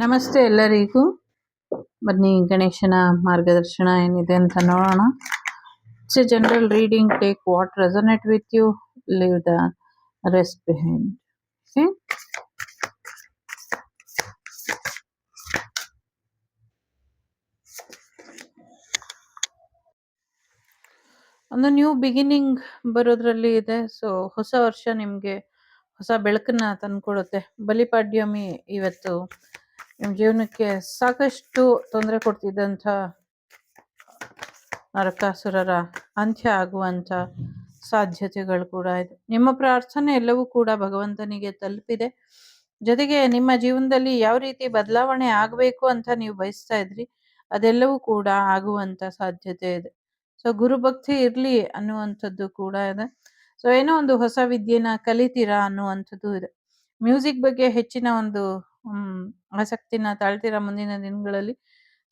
ನಮಸ್ತೆ ಎಲ್ಲರಿಗೂ. ಬನ್ನಿ ಗಣೇಶನ ಮಾರ್ಗದರ್ಶನ ಏನಿದೆ ಅಂತ ನೋಡೋಣ. It's a general reading. Take what resonate with you, leave the rest behind. ಒಂದು ನ್ಯೂ ಬಿಗಿನಿಂಗ್ ಬರೋದ್ರಲ್ಲಿ ಇದೆ. ಸೊ ಹೊಸ ವರ್ಷ ನಿಮಗೆ ಹೊಸ ಬೆಳಕನ್ನ ತಂದ್ಕೊಡುತ್ತೆ. ಬಲಿಪಾಡ್ಯಮಿ ಇವತ್ತು ನಿಮ್ಮ ಜೀವನಕ್ಕೆ ಸಾಕಷ್ಟು ತೊಂದರೆ ಕೊಡ್ತಿದ್ದಂಥ ನರಕಾಸುರರ ಅಂತ್ಯ ಆಗುವಂಥ ಸಾಧ್ಯತೆಗಳು ಕೂಡ ಇದೆ. ನಿಮ್ಮ ಪ್ರಾರ್ಥನೆ ಎಲ್ಲವೂ ಕೂಡ ಭಗವಂತನಿಗೆ ತಲುಪಿದೆ. ಜೊತೆಗೆ ನಿಮ್ಮ ಜೀವನದಲ್ಲಿ ಯಾವ ರೀತಿ ಬದಲಾವಣೆ ಆಗಬೇಕು ಅಂತ ನೀವು ಬಯಸ್ತಾ ಇದ್ರಿ, ಅದೆಲ್ಲವೂ ಕೂಡ ಆಗುವಂಥ ಸಾಧ್ಯತೆ ಇದೆ. ಸೊ ಗುರುಭಕ್ತಿ ಇರಲಿ ಅನ್ನುವಂಥದ್ದು ಕೂಡ ಇದೆ. ಸೊ ಏನೋ ಒಂದು ಹೊಸ ವಿದ್ಯೆನ ಕಲಿತೀರಾ ಅನ್ನುವಂಥದ್ದು ಇದೆ. ಮ್ಯೂಸಿಕ್ ಬಗ್ಗೆ ಹೆಚ್ಚಿನ ಒಂದು ಆಸಕ್ತಿನ ತಾಳ್ತೀರಾ. ಮುಂದಿನ ದಿನಗಳಲ್ಲಿ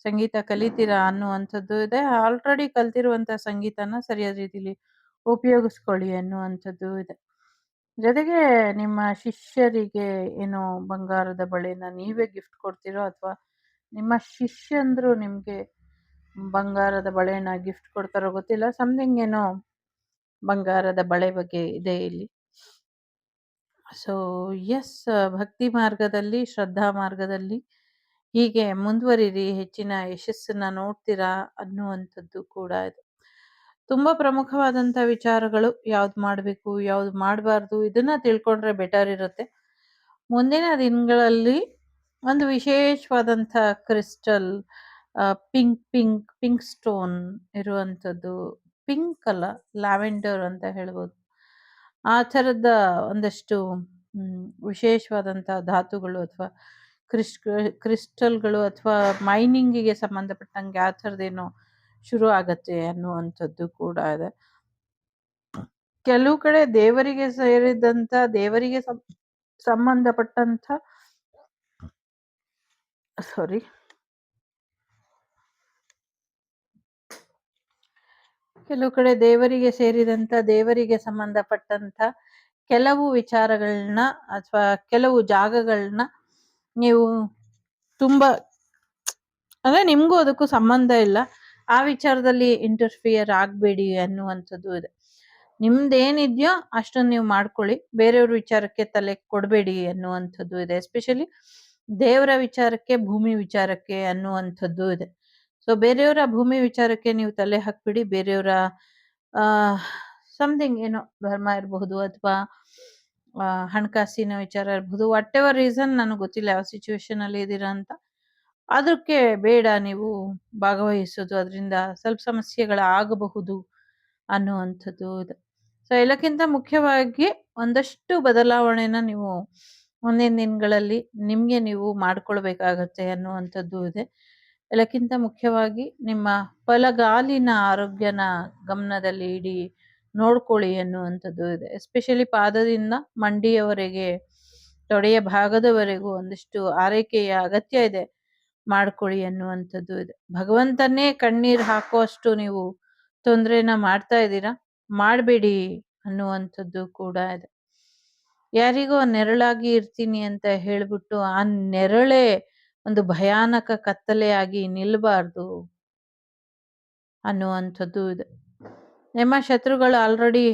ಸಂಗೀತ ಕಲಿತೀರಾ ಅನ್ನುವಂಥದ್ದು ಇದೆ. ಆಲ್ರೆಡಿ ಕಲ್ತಿರುವಂಥ ಸಂಗೀತನ ಸರಿಯಾದ ರೀತಿಲಿ ಉಪಯೋಗಿಸ್ಕೊಳ್ಳಿ ಅನ್ನುವಂಥದ್ದು ಇದೆ. ಜೊತೆಗೆ ನಿಮ್ಮ ಶಿಷ್ಯರಿಗೆ ಏನೋ ಬಂಗಾರದ ಬಳೆನ ನೀವೇ ಗಿಫ್ಟ್ ಕೊಡ್ತೀರೋ ಅಥವಾ ನಿಮ್ಮ ಶಿಷ್ಯಂದ್ರು ನಿಮಗೆ ಬಂಗಾರದ ಬಳೆನ ಗಿಫ್ಟ್ ಕೊಡ್ತಾರೋ ಗೊತ್ತಿಲ್ಲ. ಸಮಥಿಂಗ್ ಏನೋ ಬಂಗಾರದ ಬಳೆ ಬಗ್ಗೆ ಇದೆ ಇಲ್ಲಿ. ಸೊ ಎಸ್, ಭಕ್ತಿ ಮಾರ್ಗದಲ್ಲಿ, ಶ್ರದ್ಧಾ ಮಾರ್ಗದಲ್ಲಿ ಹೀಗೆ ಮುಂದುವರಿರಿ, ಹೆಚ್ಚಿನ ಯಶಸ್ಸನ್ನ ನೋಡ್ತೀರಾ ಅನ್ನುವಂಥದ್ದು ಕೂಡ ಇದೆ. ತುಂಬ ಪ್ರಮುಖವಾದಂಥ ವಿಚಾರಗಳು, ಯಾವ್ದು ಮಾಡಬೇಕು ಯಾವ್ದು ಮಾಡಬಾರ್ದು ಇದನ್ನ ತಿಳ್ಕೊಂಡ್ರೆ ಬೆಟರ್ ಇರುತ್ತೆ. ಮುಂದಿನ ದಿನಗಳಲ್ಲಿ ಒಂದು ವಿಶೇಷವಾದಂಥ ಕ್ರಿಸ್ಟಲ್, ಪಿಂಕ್ ಸ್ಟೋನ್ ಇರುವಂಥದ್ದು, ಪಿಂಕ್ ಅಲ್ಲ ಲ್ಯಾವೆಂಡರ್ ಅಂತ ಹೇಳ್ಬೋದು, ಆ ಥರದ ಒಂದಷ್ಟು ವಿಶೇಷವಾದಂಥ ಧಾತುಗಳು ಅಥವಾ ಕ್ರಿಸ್ಟಲ್ಗಳು ಅಥವಾ ಮೈನಿಂಗಿಗೆ ಸಂಬಂಧಪಟ್ಟಂಗೆ ಆ ಥರದ್ದೇನೋ ಶುರು ಆಗತ್ತೆ ಅನ್ನುವಂಥದ್ದು ಕೂಡ ಇದೆ. ಕೆಲವು ಕಡೆ ದೇವರಿಗೆ ಸೇರಿದಂಥ, ದೇವರಿಗೆ ಸಂಬಂಧಪಟ್ಟಂಥ ಕೆಲವು ಕಡೆ ದೇವರಿಗೆ ಸೇರಿದಂಥ, ದೇವರಿಗೆ ಸಂಬಂಧಪಟ್ಟಂಥ ಕೆಲವು ವಿಚಾರಗಳನ್ನ ಅಥವಾ ಕೆಲವು ಜಾಗಗಳನ್ನ ನೀವು ತುಂಬಾ ಅಂದ್ರೆ ನಿಮ್ಗೂ ಅದಕ್ಕೂ ಸಂಬಂಧ ಇಲ್ಲ, ಆ ವಿಚಾರದಲ್ಲಿ ಇಂಟರ್ಫಿಯರ್ ಆಗಬೇಡಿ ಅನ್ನುವಂಥದ್ದು ಇದೆ. ನಿಮ್ದೇನಿದೆಯೋ ಅಷ್ಟನ್ನು ನೀವು ಮಾಡ್ಕೊಳ್ಳಿ, ಬೇರೆಯವ್ರ ವಿಚಾರಕ್ಕೆ ತಲೆ ಕೊಡಬೇಡಿ ಅನ್ನುವಂಥದ್ದು ಇದೆ. ಎಸ್ಪೆಷಲಿ ದೇವರ ವಿಚಾರಕ್ಕೆ, ಭೂಮಿ ವಿಚಾರಕ್ಕೆ ಅನ್ನುವಂಥದ್ದು ಇದೆ. ಸೊ ಬೇರೆಯವರ ಭೂಮಿ ವಿಚಾರಕ್ಕೆ ನೀವು ತಲೆ ಹಾಕ್ಬಿಡಿ. ಬೇರೆಯವರ ಸಮಥಿಂಗ್ ಏನೋ ಧರ್ಮ ಇರಬಹುದು ಅಥವಾ ಹಣಕಾಸಿನ ವಿಚಾರ ಇರಬಹುದು, ವಾಟ್ ಎವರ್ ರೀಸನ್, ನನಗೆ ಗೊತ್ತಿಲ್ಲ ಯಾವ ಸಿಚುವೇಶನ್ ಅಲ್ಲಿ ಇದ್ದೀರಾ ಅಂತ, ಅದಕ್ಕೆ ಬೇಡ ನೀವು ಭಾಗವಹಿಸೋದು, ಅದರಿಂದ ಸ್ವಲ್ಪ ಸಮಸ್ಯೆಗಳಾಗಬಹುದು ಅನ್ನುವಂಥದ್ದು ಇದೆ. ಸೊ ಎಲ್ಲಕ್ಕಿಂತ ಮುಖ್ಯವಾಗಿ ಒಂದಷ್ಟು ಬದಲಾವಣೆನ ನೀವು ಮುಂದಿನ ದಿನಗಳಲ್ಲಿ ನಿಮಗೆ ನೀವು ಮಾಡ್ಕೊಳ್ಬೇಕಾಗತ್ತೆ ಅನ್ನುವಂಥದ್ದು ಇದೆ. ಎಲ್ಲಕ್ಕಿಂತ ಮುಖ್ಯವಾಗಿ ನಿಮ್ಮ ಬಲಗಾಲಿನ ಆರೋಗ್ಯನ ಗಮನದಲ್ಲಿ ಇಡಿ, ನೋಡ್ಕೊಳ್ಳಿ ಅನ್ನುವಂಥದ್ದು ಇದೆ. ಎಸ್ಪೆಷಲಿ ಪಾದದಿಂದ ಮಂಡಿಯವರೆಗೆ, ತೊಡೆಯ ಭಾಗದವರೆಗೂ ಒಂದಿಷ್ಟು ಆರೈಕೆಯ ಅಗತ್ಯ ಇದೆ, ಮಾಡ್ಕೊಳ್ಳಿ ಅನ್ನುವಂಥದ್ದು ಇದೆ. ಭಗವಂತನೇ ಕಣ್ಣೀರು ಹಾಕುವಷ್ಟು ನೀವು ತೊಂದರೆನ ಮಾಡ್ತಾ ಇದ್ದೀರಾ, ಮಾಡಬೇಡಿ ಅನ್ನುವಂಥದ್ದು ಕೂಡ ಇದೆ. ಯಾರಿಗೋ ನೆರಳಾಗಿ ಇರ್ತೀನಿ ಅಂತ ಹೇಳ್ಬಿಟ್ಟು ಆ ನೆರಳೇ ಒಂದು ಭಯಾನಕ ಕತ್ತಲೆಯಾಗಿ ನಿಲ್ಬಾರ್ದು ಅನ್ನುವಂಥದ್ದು ಇದೆ. ನಿಮ್ಮ ಶತ್ರುಗಳು ಆಲ್ರೆಡಿ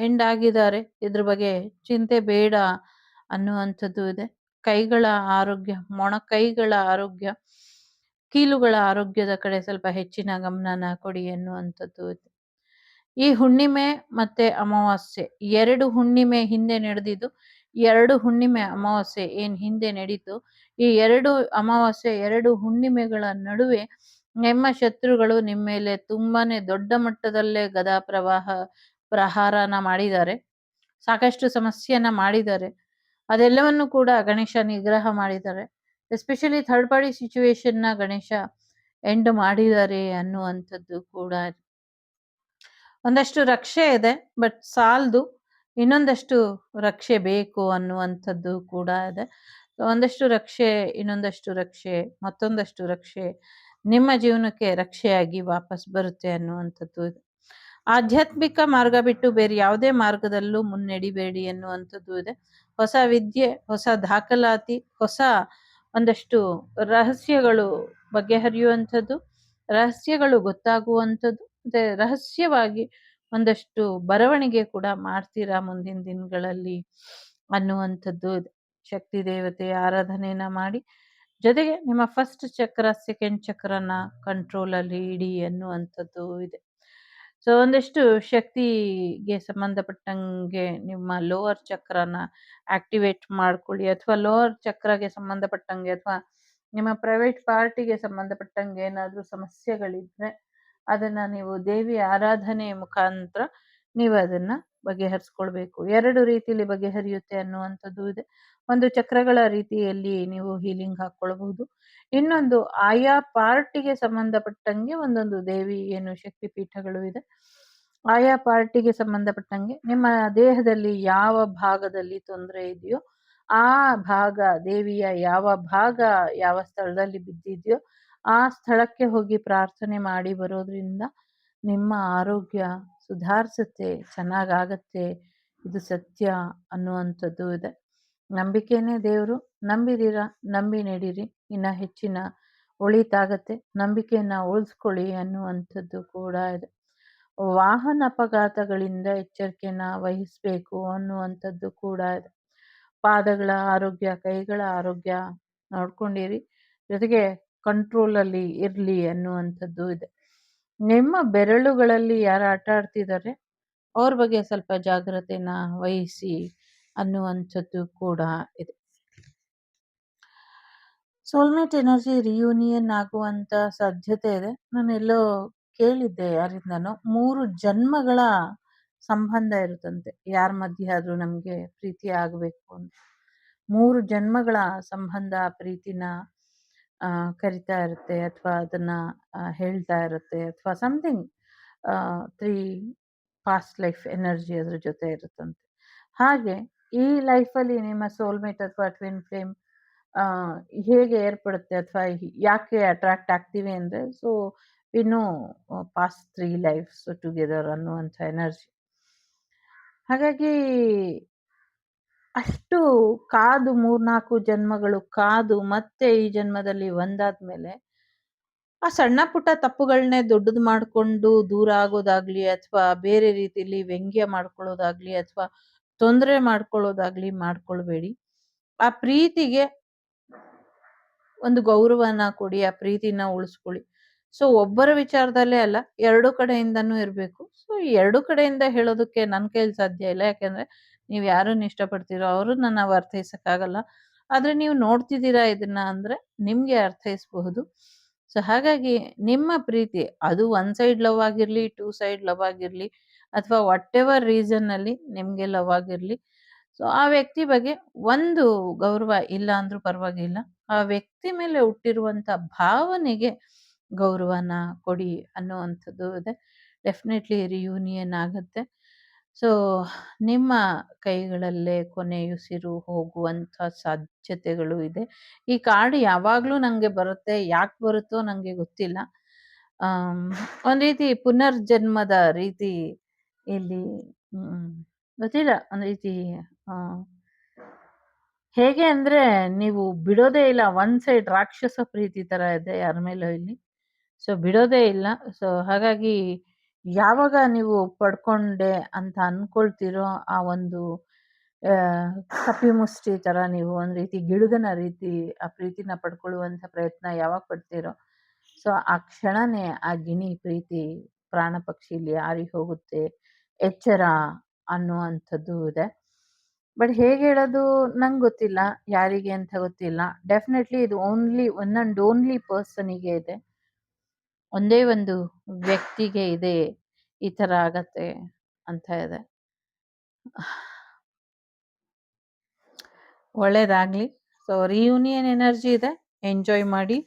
ಎಂಡ್ ಆಗಿದ್ದಾರೆ, ಇದ್ರ ಬಗ್ಗೆ ಚಿಂತೆ ಬೇಡ ಅನ್ನುವಂಥದ್ದು ಇದೆ. ಕೈಗಳ ಆರೋಗ್ಯ, ಮೊಣಕೈಗಳ ಆರೋಗ್ಯ, ಕೀಲುಗಳ ಆರೋಗ್ಯದ ಕಡೆ ಸ್ವಲ್ಪ ಹೆಚ್ಚಿನ ಗಮನನ ಕೊಡಿ ಅನ್ನುವಂಥದ್ದು ಇದೆ. ಈ ಹುಣ್ಣಿಮೆ ಮತ್ತೆ ಅಮಾವಾಸ್ಯೆ, 2 ಹುಣ್ಣಿಮೆ ಹಿಂದೆ ನಡೆದಿದ್ದು, 2 ಹುಣ್ಣಿಮೆ ಅಮಾವಾಸ್ಯೆ ಏನ್ ಹಿಂದೆ ನಡೀತು, ಈ 2 ಅಮಾವಾಸ್ಯೆ 2 ಹುಣ್ಣಿಮೆಗಳ ನಡುವೆ ನಿಮ್ಮ ಶತ್ರುಗಳು ನಿಮ್ಮ ಮೇಲೆ ತುಂಬಾನೇ ದೊಡ್ಡ ಮಟ್ಟದಲ್ಲೇ ಗದಾ ಪ್ರಹಾರನ ಮಾಡಿದ್ದಾರೆ, ಸಾಕಷ್ಟು ಸಮಸ್ಯೆಯನ್ನ ಮಾಡಿದ್ದಾರೆ. ಅದೆಲ್ಲವನ್ನು ಕೂಡ ಗಣೇಶ ನಿಗ್ರಹ ಮಾಡಿದ್ದಾರೆ. ಎಸ್ಪೆಷಲಿ ಥರ್ಡ್ ಪಾರ್ಟಿ ಸಿಚುವೇಶನ್ನ ಗಣೇಶ ಎಂಡ್ ಮಾಡಿದ್ದಾರೆ ಅನ್ನುವಂಥದ್ದು ಕೂಡ ಇದೆ. ಒಂದಷ್ಟು ರಕ್ಷೆ ಇದೆ, ಬಟ್ ಸಾಲದು, ಇನ್ನೊಂದಷ್ಟು ರಕ್ಷೆ ಬೇಕು ಅನ್ನುವಂಥದ್ದು ಕೂಡ ಇದೆ. ಒಂದಷ್ಟು ರಕ್ಷೆ, ಇನ್ನೊಂದಷ್ಟು ರಕ್ಷೆ, ಮತ್ತೊಂದಷ್ಟು ರಕ್ಷೆ ನಿಮ್ಮ ಜೀವನಕ್ಕೆ ರಕ್ಷೆಯಾಗಿ ವಾಪಸ್ ಬರುತ್ತೆ ಅನ್ನುವಂಥದ್ದು ಇದೆ. ಆಧ್ಯಾತ್ಮಿಕ ಮಾರ್ಗ ಬಿಟ್ಟು ಬೇರೆ ಯಾವುದೇ ಮಾರ್ಗದಲ್ಲೂ ಮುನ್ನಡಿಬೇಡಿ ಅನ್ನುವಂಥದ್ದು ಇದೆ. ಹೊಸ ವಿದ್ಯೆ, ಹೊಸ ದಾಖಲಾತಿ, ಹೊಸ ಒಂದಷ್ಟು ರಹಸ್ಯಗಳು ಬಗೆಹರಿಯುವಂಥದ್ದು, ರಹಸ್ಯಗಳು ಗೊತ್ತಾಗುವಂಥದ್ದು, ಮತ್ತೆ ರಹಸ್ಯವಾಗಿ ಒಂದಷ್ಟು ಬರವಣಿಗೆ ಕೂಡ ಮಾಡ್ತೀರಾ ಮುಂದಿನ ದಿನಗಳಲ್ಲಿ ಅನ್ನುವಂಥದ್ದು ಇದೆ. ಶಕ್ತಿ ದೇವತೆಯ ಆರಾಧನೆಯನ್ನ ಮಾಡಿ, ಜೊತೆಗೆ ನಿಮ್ಮ ಫಸ್ಟ್ ಚಕ್ರ ಸೆಕೆಂಡ್ ಚಕ್ರನ ಕಂಟ್ರೋಲಲ್ಲಿ ಇಡಿ ಅನ್ನುವಂಥದ್ದು ಇದೆ. ಸೊ ಒಂದಷ್ಟು ಶಕ್ತಿಗೆ ಸಂಬಂಧಪಟ್ಟಂಗೆ ನಿಮ್ಮ ಲೋವರ್ ಚಕ್ರನ ಆಕ್ಟಿವೇಟ್ ಮಾಡ್ಕೊಳ್ಳಿ, ಅಥವಾ ಲೋವರ್ ಚಕ್ರಗೆ ಸಂಬಂಧಪಟ್ಟಂಗೆ ಅಥವಾ ನಿಮ್ಮ ಪ್ರೈವೇಟ್ ಪಾರ್ಟಿಗೆ ಸಂಬಂಧಪಟ್ಟಂಗೆ ಏನಾದರೂ ಸಮಸ್ಯೆಗಳಿದ್ರೆ ಅದನ್ನ ನೀವು ದೇವಿ ಆರಾಧನೆ ಮುಖಾಂತರ ನೀವು ಅದನ್ನ ಬಗೆಹರಿಸ್ಕೊಳ್ಬೇಕು. 2 ರೀತಿಯಲ್ಲಿ ಬಗೆಹರಿಯುತ್ತೆ ಅನ್ನುವಂಥದ್ದು ಇದೆ. ಒಂದು ಚಕ್ರಗಳ ರೀತಿಯಲ್ಲಿ ನೀವು ಹೀಲಿಂಗ್ ಹಾಕ್ಕೊಳ್ಬಹುದು, ಇನ್ನೊಂದು ಆಯಾ ಪಾರ್ಟಿಗೆ ಸಂಬಂಧಪಟ್ಟಂಗೆ ಒಂದೊಂದು ದೇವಿ ಏನು ಶಕ್ತಿ ಪೀಠಗಳು ಇದೆ, ಆಯಾ ಪಾರ್ಟಿಗೆ ಸಂಬಂಧಪಟ್ಟಂಗೆ ನಿಮ್ಮ ದೇಹದಲ್ಲಿ ಯಾವ ಭಾಗದಲ್ಲಿ ತೊಂದರೆ ಇದೆಯೋ ಆ ಭಾಗ, ದೇವಿಯ ಯಾವ ಭಾಗ ಯಾವ ಸ್ಥಳದಲ್ಲಿ ಬಿದ್ದಿದೆಯೋ ಆ ಸ್ಥಳಕ್ಕೆ ಹೋಗಿ ಪ್ರಾರ್ಥನೆ ಮಾಡಿ ಬರೋದ್ರಿಂದ ನಿಮ್ಮ ಆರೋಗ್ಯ ಸುಧಾರಿಸುತ್ತೆ, ಚೆನ್ನಾಗಾಗತ್ತೆ. ಇದು ಸತ್ಯ ಅನ್ನುವಂಥದ್ದು ಇದೆ. ನಂಬಿಕೆನೇ ದೇವರು. ನಂಬಿದಿರ, ನಂಬಿ ನಡೀರಿ, ಇನ್ನ ಹೆಚ್ಚಿನ ಒಳಿತಾಗತ್ತೆ. ನಂಬಿಕೆಯನ್ನ ಉಳಿಸ್ಕೊಳ್ಳಿ ಅನ್ನುವಂಥದ್ದು ಕೂಡ ಇದೆ. ವಾಹನ ಅಪಘಾತಗಳಿಂದ ಎಚ್ಚರಿಕೆನ ವಹಿಸ್ಬೇಕು ಅನ್ನುವಂಥದ್ದು ಕೂಡ ಇದೆ. ಪಾದಗಳ ಆರೋಗ್ಯ, ಕೈಗಳ ಆರೋಗ್ಯ ನೋಡ್ಕೊಂಡಿರಿ, ಜೊತೆಗೆ ಕಂಟ್ರೋಲಲ್ಲಿ ಇರಲಿ ಅನ್ನುವಂಥದ್ದು ಇದೆ. ನಿಮ್ಮ ಬೆರಳುಗಳಲ್ಲಿ ಯಾರು ಆಟ ಆಡ್ತಿದ್ದಾರೆ ಅವ್ರ ಬಗ್ಗೆ ಸ್ವಲ್ಪ ಜಾಗ್ರತೆನ ವಹಿಸಿ ಅನ್ನುವಂಥದ್ದು ಕೂಡ ಇದೆ. ಸೋಲ್ಮೇಟ್ ಎನರ್ಜಿ ರಿಯೂನಿಯನ್ ಆಗುವಂತ ಸಾಧ್ಯತೆ ಇದೆ. ನಾನೆಲ್ಲೋ ಕೇಳಿದ್ದೆ ಯಾರಿಂದನೋ, 3 ಜನ್ಮಗಳ ಸಂಬಂಧ ಇರುತ್ತಂತೆ ಯಾರ ಮಧ್ಯೆ ಆದ್ರೂ ನಮ್ಗೆ ಪ್ರೀತಿ ಆಗ್ಬೇಕು ಅಂತ. 3 ಜನ್ಮಗಳ ಸಂಬಂಧ ಪ್ರೀತಿನ ಕರಿತಾ ಇರುತ್ತೆ, ಅಥವಾ ಅದನ್ನ ಹೇಳ್ತಾ ಇರುತ್ತೆ, ಅಥವಾ ಸಮಥಿಂಗ್ 3 ಪಾಸ್ಟ್ ಲೈಫ್ ಎನರ್ಜಿ ಅದ್ರ ಜೊತೆ ಇರುತ್ತಂತೆ. ಹಾಗೆ ಈ ಲೈಫಲ್ಲಿ ನಿಮ್ಮ ಸೋಲ್ಮೇಟ್ ಅಥವಾ ಟ್ವಿನ್ ಫ್ಲೇಮ್ ಹೇಗೆ ಏರ್ಪಡುತ್ತೆ ಅಥವಾ ಯಾಕೆ ಅಟ್ರಾಕ್ಟ್ ಆಗ್ತೀವಿ ಅಂದ್ರೆ, so we know past 3 lives together ಅನ್ನುವಂಥ ಎನರ್ಜಿ. ಹಾಗಾಗಿ ಅಷ್ಟು ಕಾದು 3-4 ಜನ್ಮಗಳು ಕಾದು ಮತ್ತೆ ಈ ಜನ್ಮದಲ್ಲಿ ಒಂದಾದ್ಮೇಲೆ ಆ ಸಣ್ಣ ಪುಟ್ಟ ತಪ್ಪುಗಳನ್ನೇ ದೊಡ್ಡದು ಮಾಡ್ಕೊಂಡು ದೂರ ಆಗೋದಾಗ್ಲಿ, ಅಥವಾ ಬೇರೆ ರೀತಿಯಲ್ಲಿ ವ್ಯಂಗ್ಯ ಮಾಡ್ಕೊಳ್ಳೋದಾಗ್ಲಿ, ಅಥವಾ ತೊಂದರೆ ಮಾಡ್ಕೊಳ್ಳೋದಾಗ್ಲಿ ಮಾಡ್ಕೊಳ್ಬೇಡಿ. ಆ ಪ್ರೀತಿಗೆ ಒಂದು ಗೌರವನ ಕೊಡಿ, ಆ ಪ್ರೀತಿನ ಉಳಿಸ್ಕೊಳ್ಳಿ. ಸೊ ಒಬ್ಬರ ವಿಚಾರದಲ್ಲೇ ಅಲ್ಲ, 2 ಕಡೆಯಿಂದನೂ ಇರಬೇಕು. ಸೊ 2 ಕಡೆಯಿಂದ ಹೇಳೋದಕ್ಕೆ ನನ್ನ ಕೈಲಿ ಸಾಧ್ಯ ಇಲ್ಲ, ಯಾಕಂದ್ರೆ ನೀವು ಯಾರನ್ನ ಇಷ್ಟಪಡ್ತೀರೋ ಅವ್ರನ್ನ ನಾವು ಅರ್ಥೈಸಕ್ಕಾಗಲ್ಲ. ಆದ್ರೆ ನೀವು ನೋಡ್ತಿದ್ದೀರಾ ಇದನ್ನ ಅಂದ್ರೆ ನಿಮ್ಗೆ ಅರ್ಥೈಸಬಹುದು. ಸೊ ಹಾಗಾಗಿ ನಿಮ್ಮ ಪ್ರೀತಿ ಅದು 1 ಸೈಡ್ ಲವ್ ಆಗಿರ್ಲಿ, 2 ಸೈಡ್ ಲವ್ ಆಗಿರ್ಲಿ, ಅಥವಾ ವಾಟ್ ಎವರ್ ರೀಸನ್ ಅಲ್ಲಿ ನಿಮ್ಗೆ ಲವ್ ಆಗಿರ್ಲಿ, ಸೊ ಆ ವ್ಯಕ್ತಿ ಬಗ್ಗೆ ಒಂದು ಗೌರವ ಇಲ್ಲ ಅಂದ್ರೂ ಪರವಾಗಿಲ್ಲ, ಆ ವ್ಯಕ್ತಿ ಮೇಲೆ ಹುಟ್ಟಿರುವಂತ ಭಾವನೆಗೆ ಗೌರವನ ಕೊಡಿ ಅನ್ನುವಂಥದ್ದು ಇದೆ. ಡೆಫಿನೆಟ್ಲಿ ರಿಯೂನಿಯನ್ ಆಗುತ್ತೆ. ಸೊ ನಿಮ್ಮ ಕೈಗಳಲ್ಲೇ ಕೊನೆಯುಸಿರು ಹೋಗುವಂಥ ಸಾಧ್ಯತೆಗಳು ಇದೆ. ಈ ಕಾರ್ಡ್ ಯಾವಾಗಲೂ ನನಗೆ ಬರುತ್ತೆ, ಯಾಕೆ ಬರುತ್ತೋ ನನಗೆ ಗೊತ್ತಿಲ್ಲ. ಒಂದು ರೀತಿ ಪುನರ್ಜನ್ಮದ ರೀತಿ ಇಲ್ಲಿ ಗೊತ್ತಿಲ್ಲ, ಒಂದು ರೀತಿ ಹೇಗೆ ಅಂದ್ರೆ ನೀವು ಬಿಡೋದೇ ಇಲ್ಲ, 1 ಸೈಡ್ ರಾಕ್ಷಸ ಪ್ರೀತಿ ತರ ಇದೆ ಯಾರ ಮೇಲೂ ಇಲ್ಲಿ. ಸೊ ಬಿಡೋದೇ ಇಲ್ಲ. ಸೊ ಹಾಗಾಗಿ ಯಾವಾಗ ನೀವು ಪಡ್ಕೊಂಡೆ ಅಂತ ಅನ್ಕೊಳ್ತಿರೋ ಆ ಒಂದು ಕಪಿಮುಷ್ಟಿ ತರ ನೀವು ಒಂದ್ ರೀತಿ ಗಿಡುಗನ ರೀತಿ ಆ ಪ್ರೀತಿನ ಪಡ್ಕೊಳ್ಳುವಂತ ಪ್ರಯತ್ನ ಯಾವಾಗ ಪಡ್ತೀರೋ, ಸೊ ಆ ಕ್ಷಣನೇ ಆ ಗಿಣಿ ಪ್ರೀತಿ ಪ್ರಾಣ ಪಕ್ಷಿಲಿ ಆರಿ ಹೋಗುತ್ತೆ, ಎಚ್ಚರ ಅನ್ನುವಂಥದ್ದು ಇದೆ. ಬಟ್ ಹೇಗೆ ಹೇಳೋದು ನಂಗೆ ಗೊತ್ತಿಲ್ಲ, ಯಾರಿಗೆ ಅಂತ ಗೊತ್ತಿಲ್ಲ. ಡೆಫಿನೆಟ್ಲಿ ಇದು ಓನ್ಲಿ ಒನ್ ಅಂಡ್ ಓನ್ಲಿ ಪರ್ಸನಿಗೆ ಇದೆ, ಒಂದೇ ಒಂದು ವ್ಯಕ್ತಿಗೆ ಇದೆ ಈ ತರ ಆಗತ್ತೆ ಅಂತ ಇದೆ. ಒಳ್ಳೇದಾಗ್ಲಿ. ಸೊ ರಿಯೂನಿಯನ್ ಎನರ್ಜಿ ಇದೆ, ಎಂಜಾಯ್ ಮಾಡಿ.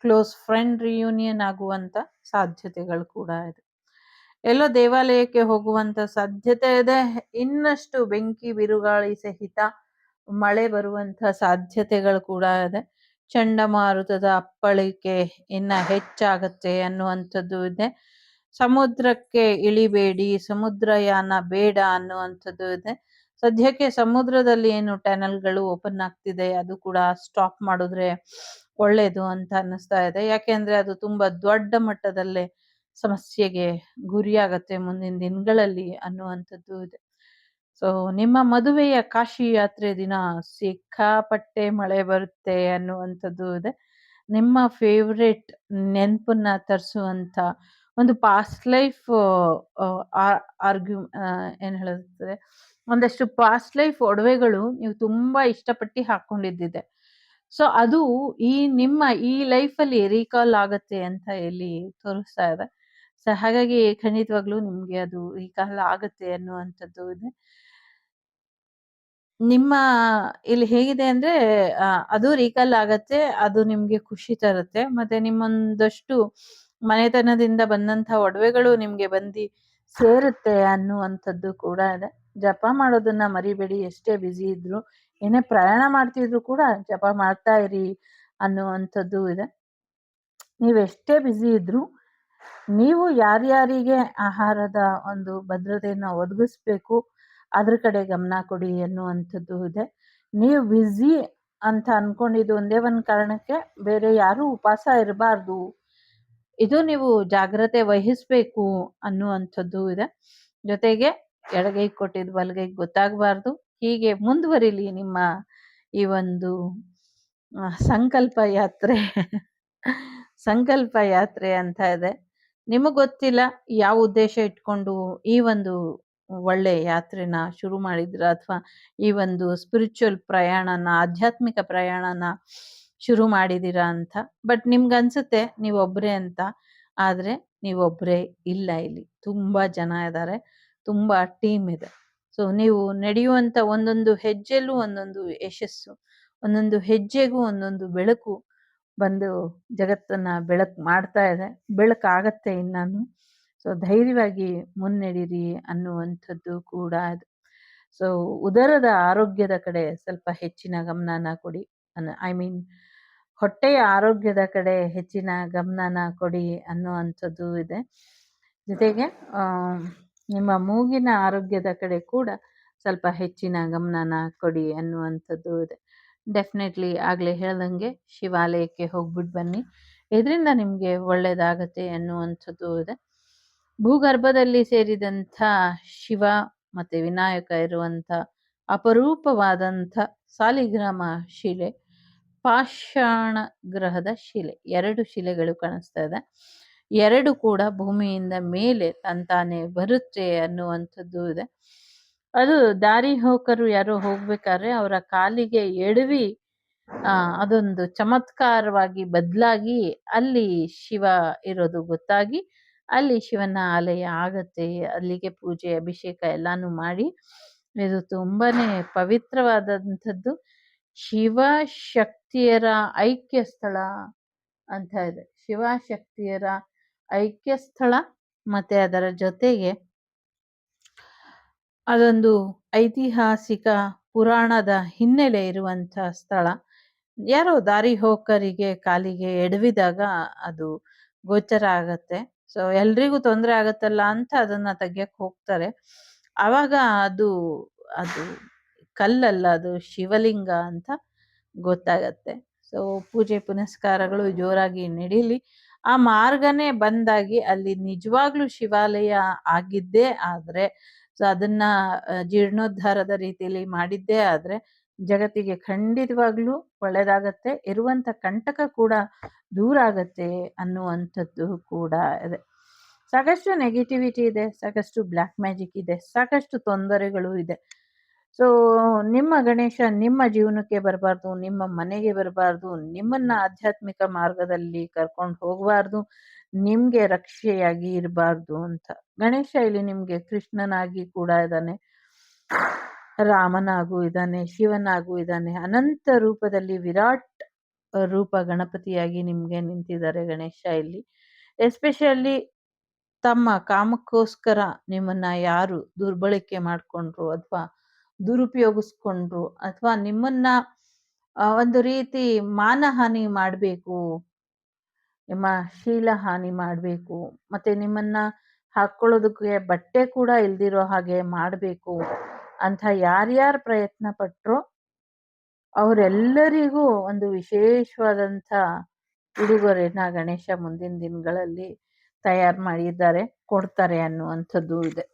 ಕ್ಲೋಸ್ ಫ್ರೆಂಡ್ ರಿಯೂನಿಯನ್ ಆಗುವಂತ ಸಾಧ್ಯತೆಗಳು ಕೂಡ ಇದೆ. ಎಲ್ಲೋ ದೇವಾಲಯಕ್ಕೆ ಹೋಗುವಂತ ಸಾಧ್ಯತೆ ಇದೆ. ಇನ್ನಷ್ಟು ಬೆಂಕಿ ಬಿರುಗಾಳಿ ಸಹಿತ ಮಳೆ ಬರುವಂತ ಸಾಧ್ಯತೆಗಳು ಕೂಡ ಇದೆ. ಚಂಡಮಾರುತದ ಅಪ್ಪಳಿಕೆ ಇನ್ನ ಹೆಚ್ಚಾಗತ್ತೆ ಅನ್ನುವಂಥದ್ದು ಇದೆ. ಸಮುದ್ರಕ್ಕೆ ಇಳಿಬೇಡಿ, ಸಮುದ್ರಯಾನ ಬೇಡ ಅನ್ನುವಂಥದ್ದು ಇದೆ. ಸದ್ಯಕ್ಕೆ ಸಮುದ್ರದಲ್ಲಿ ಏನು ಟನಲ್ಗಳು ಓಪನ್ ಆಗ್ತಿದೆ ಅದು ಕೂಡ ಸ್ಟಾಪ್ ಮಾಡಿದ್ರೆ ಒಳ್ಳೇದು ಅಂತ ಅನ್ನಿಸ್ತಾ ಇದೆ. ಯಾಕೆಂದ್ರೆ ಅದು ತುಂಬಾ ದೊಡ್ಡ ಮಟ್ಟದಲ್ಲೇ ಸಮಸ್ಯೆಗೆ ಗುರಿಯಾಗತ್ತೆ ಮುಂದಿನ ದಿನಗಳಲ್ಲಿ ಅನ್ನುವಂಥದ್ದು ಇದೆ. ಸೊ ನಿಮ್ಮ ಮದುವೆಯ ಕಾಶಿ ಯಾತ್ರೆ ದಿನ ಸಿಕ್ಕಾಪಟ್ಟೆ ಮಳೆ ಬರುತ್ತೆ ಅನ್ನುವಂಥದ್ದು ಇದೆ. ನಿಮ್ಮ ಫೇವ್ರೆಟ್ ನೆನಪನ್ನ ತರಿಸುವಂತ ಒಂದು ಪಾಸ್ಟ್ ಲೈಫ್ ಆರ್ಗ್ಯೂ ಏನ್ ಹೇಳುತ್ತೆ, ಒಂದಷ್ಟು ಪಾಸ್ಟ್ ಲೈಫ್ ಒಡವೆಗಳು ನೀವು ತುಂಬಾ ಇಷ್ಟಪಟ್ಟು ಹಾಕೊಂಡಿದ್ದಿದೆ. ಸೊ ಅದು ಈ ನಿಮ್ಮ ಈ ಲೈಫಲ್ಲಿ ರೀಕಾಲ್ ಆಗತ್ತೆ ಅಂತ ಇಲ್ಲಿ ತೋರಿಸ್ತಾ ಇದೆ. ಸೊ ಹಾಗಾಗಿ ಖಂಡಿತವಾಗ್ಲೂ ನಿಮ್ಗೆ ಅದು ರೀಕಾಲ್ ಆಗತ್ತೆ ಅನ್ನುವಂಥದ್ದು ಇದೆ. ನಿಮ್ಮ ಇಲ್ಲಿ ಹೇಗಿದೆ ಅಂದ್ರೆ ಅದು ರೀಕಾಲ್ ಆಗತ್ತೆ. ಅದು ನಿಮ್ಗೆ ಖುಷಿ ತರುತ್ತೆ. ಮತ್ತೆ ನಿಮ್ಮೊಂದಷ್ಟು ಮನೆತನದಿಂದ ಬಂದಂಥ ಒಡವೆಗಳು ನಿಮ್ಗೆ ಬಂದಿ ಸೇರುತ್ತೆ ಅನ್ನುವಂಥದ್ದು ಕೂಡ ಇದೆ. ಜಪ ಮಾಡೋದನ್ನ ಮರಿಬೇಡಿ. ಎಷ್ಟೇ ಬ್ಯುಸಿ ಇದ್ರು, ಏನೇ ಪ್ರಯಾಣ ಮಾಡ್ತಿದ್ರು ಕೂಡ ಜಪ ಮಾಡ್ತಾ ಇರಿ ಅನ್ನುವಂಥದ್ದು ಇದೆ. ನೀವೆಷ್ಟೇ ಬ್ಯುಸಿ ಇದ್ರು, ನೀವು ಯಾರ್ಯಾರಿಗೆ ಆಹಾರದ ಒಂದು ಭದ್ರತೆಯನ್ನ ಒದಗಿಸ್ಬೇಕು ಅದ್ರ ಕಡೆ ಗಮನ ಕೊಡಿ ಎನ್ನುವಂಥದ್ದು ಇದೆ. ನೀವು ಬ್ಯುಸಿ ಅಂತ ಅನ್ಕೊಂಡಿದ್ದು ಒಂದೇ ಒಂದು ಕಾರಣಕ್ಕೆ ಬೇರೆ ಯಾರೂ ಉಪವಾಸ ಇರಬಾರ್ದು, ಇದು ನೀವು ಜಾಗ್ರತೆ ವಹಿಸ್ಬೇಕು ಅನ್ನುವಂಥದ್ದು ಇದೆ. ಜೊತೆಗೆ ಎಡಗೈ ಕೊಟ್ಟಿದ್ದು ಬಲಗೈಗೆ ಗೊತ್ತಾಗಬಾರ್ದು. ಹೀಗೆ ಮುಂದುವರಿಲಿ ನಿಮ್ಮ ಈ ಒಂದು ಸಂಕಲ್ಪ ಯಾತ್ರೆ ಸಂಕಲ್ಪ ಯಾತ್ರೆ ಅಂತ ಇದೆ. ನಿಮಗ್ ಗೊತ್ತಿಲ್ಲ ಯಾವ ಉದ್ದೇಶ ಇಟ್ಕೊಂಡು ಈ ಒಂದು ಒಳ್ಳೆ ಯಾತ್ರೆನ ಶುರು ಮಾಡಿದ್ರ, ಅಥವಾ ಈ ಒಂದು ಸ್ಪಿರಿಚುವಲ್ ಪ್ರಯಾಣನ, ಆಧ್ಯಾತ್ಮಿಕ ಪ್ರಯಾಣನ ಶುರು ಮಾಡಿದೀರಾ ಅಂತ. ಬಟ್ ನಿಮ್ಗನ್ಸುತ್ತೆ ನೀವೊಬ್ರೇ ಅಂತ. ಆದ್ರೆ ನೀವೊಬ್ರೇ ಇಲ್ಲ, ಇಲ್ಲಿ ತುಂಬಾ ಜನ ಇದ್ದಾರೆ, ತುಂಬಾ ಟೀಮ್ ಇದೆ. ಸೊ ನೀವು ನಡೆಯುವಂತ ಒಂದೊಂದು ಹೆಜ್ಜೆಲ್ಲೂ ಒಂದೊಂದು ಯಶಸ್ಸು, ಒಂದೊಂದು ಹೆಜ್ಜೆಗೂ ಒಂದೊಂದು ಬೆಳಕು ಬಂದು ಜಗತ್ತನ್ನ ಬೆಳಕು ಮಾಡ್ತಾ ಇದೆ. ಬೆಳಕಾಗತ್ತೆ ಇನ್ನಾನು. ಸೊ ಧೈರ್ಯವಾಗಿ ಮುನ್ನಡೀರಿ ಅನ್ನುವಂಥದ್ದು ಕೂಡ ಇದೆ. ಸೊ ಉದರದ ಆರೋಗ್ಯದ ಕಡೆ ಸ್ವಲ್ಪ ಹೆಚ್ಚಿನ ಗಮನನ ಕೊಡಿ. ಐ ಮೀನ್ ಹೊಟ್ಟೆಯ ಆರೋಗ್ಯದ ಕಡೆ ಹೆಚ್ಚಿನ ಗಮನನ ಕೊಡಿ ಅನ್ನುವಂಥದ್ದು ಇದೆ. ಜೊತೆಗೆ ನಿಮ್ಮ ಮೂಗಿನ ಆರೋಗ್ಯದ ಕಡೆ ಕೂಡ ಸ್ವಲ್ಪ ಹೆಚ್ಚಿನ ಗಮನನ ಕೊಡಿ ಅನ್ನುವಂಥದ್ದು ಇದೆ. ಡೆಫಿನೆಟ್ಲಿ ಆಗಲೇ ಹೇಳ್ದಂಗೆ ಶಿವಾಲಯಕ್ಕೆ ಹೋಗ್ಬಿಟ್ಟು ಬನ್ನಿ, ಇದರಿಂದ ನಿಮಗೆ ಒಳ್ಳೆಯದಾಗತ್ತೆ ಅನ್ನುವಂಥದ್ದು ಇದೆ. ಭೂಗರ್ಭದಲ್ಲಿ ಸೇರಿದಂಥ ಶಿವ ಮತ್ತು ವಿನಾಯಕ ಇರುವಂಥ ಅಪರೂಪವಾದಂಥ ಸಾಲಿಗ್ರಾಮ ಶಿಲೆ, ಪಾಷಾಣ ಗ್ರಹದ ಶಿಲೆ, 2 ಶಿಲೆಗಳು ಕಾಣಿಸ್ತಾ ಇದೆ. 2 ಕೂಡ ಭೂಮಿಯಿಂದ ಮೇಲೆ ತಂತಾನೆ ಬರುತ್ತೆ ಅನ್ನುವಂಥದ್ದು ಇದೆ. ಅದು ದಾರಿ ಹೋಕರು ಯಾರೋ ಹೋಗ್ಬೇಕಾದ್ರೆ ಅವರ ಕಾಲಿಗೆ ಎಡವಿ ಅದೊಂದು ಚಮತ್ಕಾರವಾಗಿ ಬದಲಾಗಿ ಅಲ್ಲಿ ಶಿವ ಇರೋದು ಗೊತ್ತಾಗಿ ಅಲ್ಲಿ ಶಿವನ ಆಲಯ ಆಗತ್ತೆ. ಅಲ್ಲಿಗೆ ಪೂಜೆ ಅಭಿಷೇಕ ಎಲ್ಲಾನು ಮಾಡಿ, ಇದು ತುಂಬಾನೇ ಪವಿತ್ರವಾದಂಥದ್ದು. ಶಿವ ಶಕ್ತಿಯರ ಐಕ್ಯ ಸ್ಥಳ ಅಂತ ಇದೆ. ಶಿವ ಶಕ್ತಿಯರ ಐಕ್ಯ ಸ್ಥಳ, ಮತ್ತೆ ಅದರ ಜೊತೆಗೆ ಅದೊಂದು ಐತಿಹಾಸಿಕ ಪುರಾಣದ ಹಿನ್ನೆಲೆ ಇರುವಂಥ ಸ್ಥಳ. ಯಾರೋ ದಾರಿ ಹೋಕರಿಗೆ ಕಾಲಿಗೆ ಎಡವಿದಾಗ ಅದು ಗೋಚರ ಆಗತ್ತೆ. ಸೊ ಎಲ್ರಿಗೂ ತೊಂದರೆ ಆಗತ್ತಲ್ಲ ಅಂತ ಅದನ್ನ ತೆಗಿಯಕ್ಕೆ ಹೋಗ್ತಾರೆ. ಆವಾಗ ಅದು ಅದು ಕಲ್ಲಲ್ಲ, ಅದು ಶಿವಲಿಂಗ ಅಂತ ಗೊತ್ತಾಗತ್ತೆ. ಸೊ ಪೂಜೆ ಪುನಸ್ಕಾರಗಳು ಜೋರಾಗಿ ನಡೀಲಿ. ಆ ಮಾರ್ಗನೇ ಬಂದಾಗಿ ಅಲ್ಲಿ ನಿಜವಾಗ್ಲೂ ಶಿವಾಲಯ ಆಗಿದ್ದೇ ಆದ್ರೆ, ಸೊ ಅದನ್ನ ಜೀರ್ಣೋದ್ಧಾರದ ರೀತಿಯಲ್ಲಿ ಮಾಡಿದ್ದೇ ಆದ್ರೆ ಜಗತ್ತಿಗೆ ಖಂಡಿತವಾಗ್ಲೂ ಒಳ್ಳೇದಾಗತ್ತೆ. ಇರುವಂತ ಕಂಟಕ ಕೂಡ ದೂರ ಆಗತ್ತೆ ಅನ್ನುವಂಥದ್ದು ಕೂಡ ಇದೆ. ಸಾಕಷ್ಟು ನೆಗೆಟಿವಿಟಿ ಇದೆ, ಸಾಕಷ್ಟು ಬ್ಲ್ಯಾಕ್ ಮ್ಯಾಜಿಕ್ ಇದೆ, ಸಾಕಷ್ಟು ತೊಂದರೆಗಳು ಇದೆ. ಸೊ ನಿಮ್ಮ ಗಣೇಶ ನಿಮ್ಮ ಜೀವನಕ್ಕೆ ಬರಬಾರ್ದು, ನಿಮ್ಮ ಮನೆಗೆ ಬರಬಾರ್ದು, ನಿಮ್ಮನ್ನ ಆಧ್ಯಾತ್ಮಿಕ ಮಾರ್ಗದಲ್ಲಿ ಕರ್ಕೊಂಡು ಹೋಗಬಾರ್ದು, ನಿಮ್ಗೆ ರಕ್ಷೆಯಾಗಿ ಇರಬಾರ್ದು ಅಂತ. ಗಣೇಶ ಇಲ್ಲಿ ನಿಮ್ಗೆ ಕೃಷ್ಣನಾಗಿ ಕೂಡ ಇದ್ದಾನೆ, ರಾಮನಾಗೂ ಇದ್ದಾನೆ, ಶಿವನಾಗೂ ಇದ್ದಾನೆ, ಅನಂತ ರೂಪದಲ್ಲಿ ವಿರಾಟ್ ರೂಪ ಗಣಪತಿಯಾಗಿ ನಿಮ್ಗೆ ನಿಂತಿದ್ದಾರೆ ಗಣೇಶ ಇಲ್ಲಿ. ಎಸ್ಪೆಷಲಿ ತಮ್ಮ ಕಾಮಕ್ಕೋಸ್ಕರ ನಿಮ್ಮನ್ನ ಯಾರು ದುರ್ಬಳಕೆ ಮಾಡ್ಕೊಂಡ್ರು ಅಥವಾ ದುರುಪಯೋಗಿಸ್ಕೊಂಡ್ರು, ಅಥವಾ ನಿಮ್ಮನ್ನ ಒಂದು ರೀತಿ ಮಾನಹಾನಿ ಮಾಡಬೇಕು, ನಿಮ್ಮ ಶೀಲ ಹಾನಿ ಮಾಡಬೇಕು, ಮತ್ತೆ ನಿಮ್ಮನ್ನ ಹಾಕೊಳ್ಳೋದಕ್ಕೆ ಬಟ್ಟೆ ಕೂಡ ಇಲ್ದಿರೋ ಹಾಗೆ ಮಾಡಬೇಕು ಅಂಥ ಯಾರ್ಯಾರು ಪ್ರಯತ್ನ ಪಟ್ರೋ ಅವರೆಲ್ಲರಿಗೂ ಒಂದು ವಿಶೇಷವಾದಂಥ ಉಡುಗೊರೆನ ಗಣೇಶ ಮುಂದಿನ ದಿನಗಳಲ್ಲಿ ತಯಾರು ಮಾಡಿದ್ದಾರೆ, ಕೊಡ್ತಾರೆ ಅನ್ನುವಂಥದ್ದು ಇದೆ.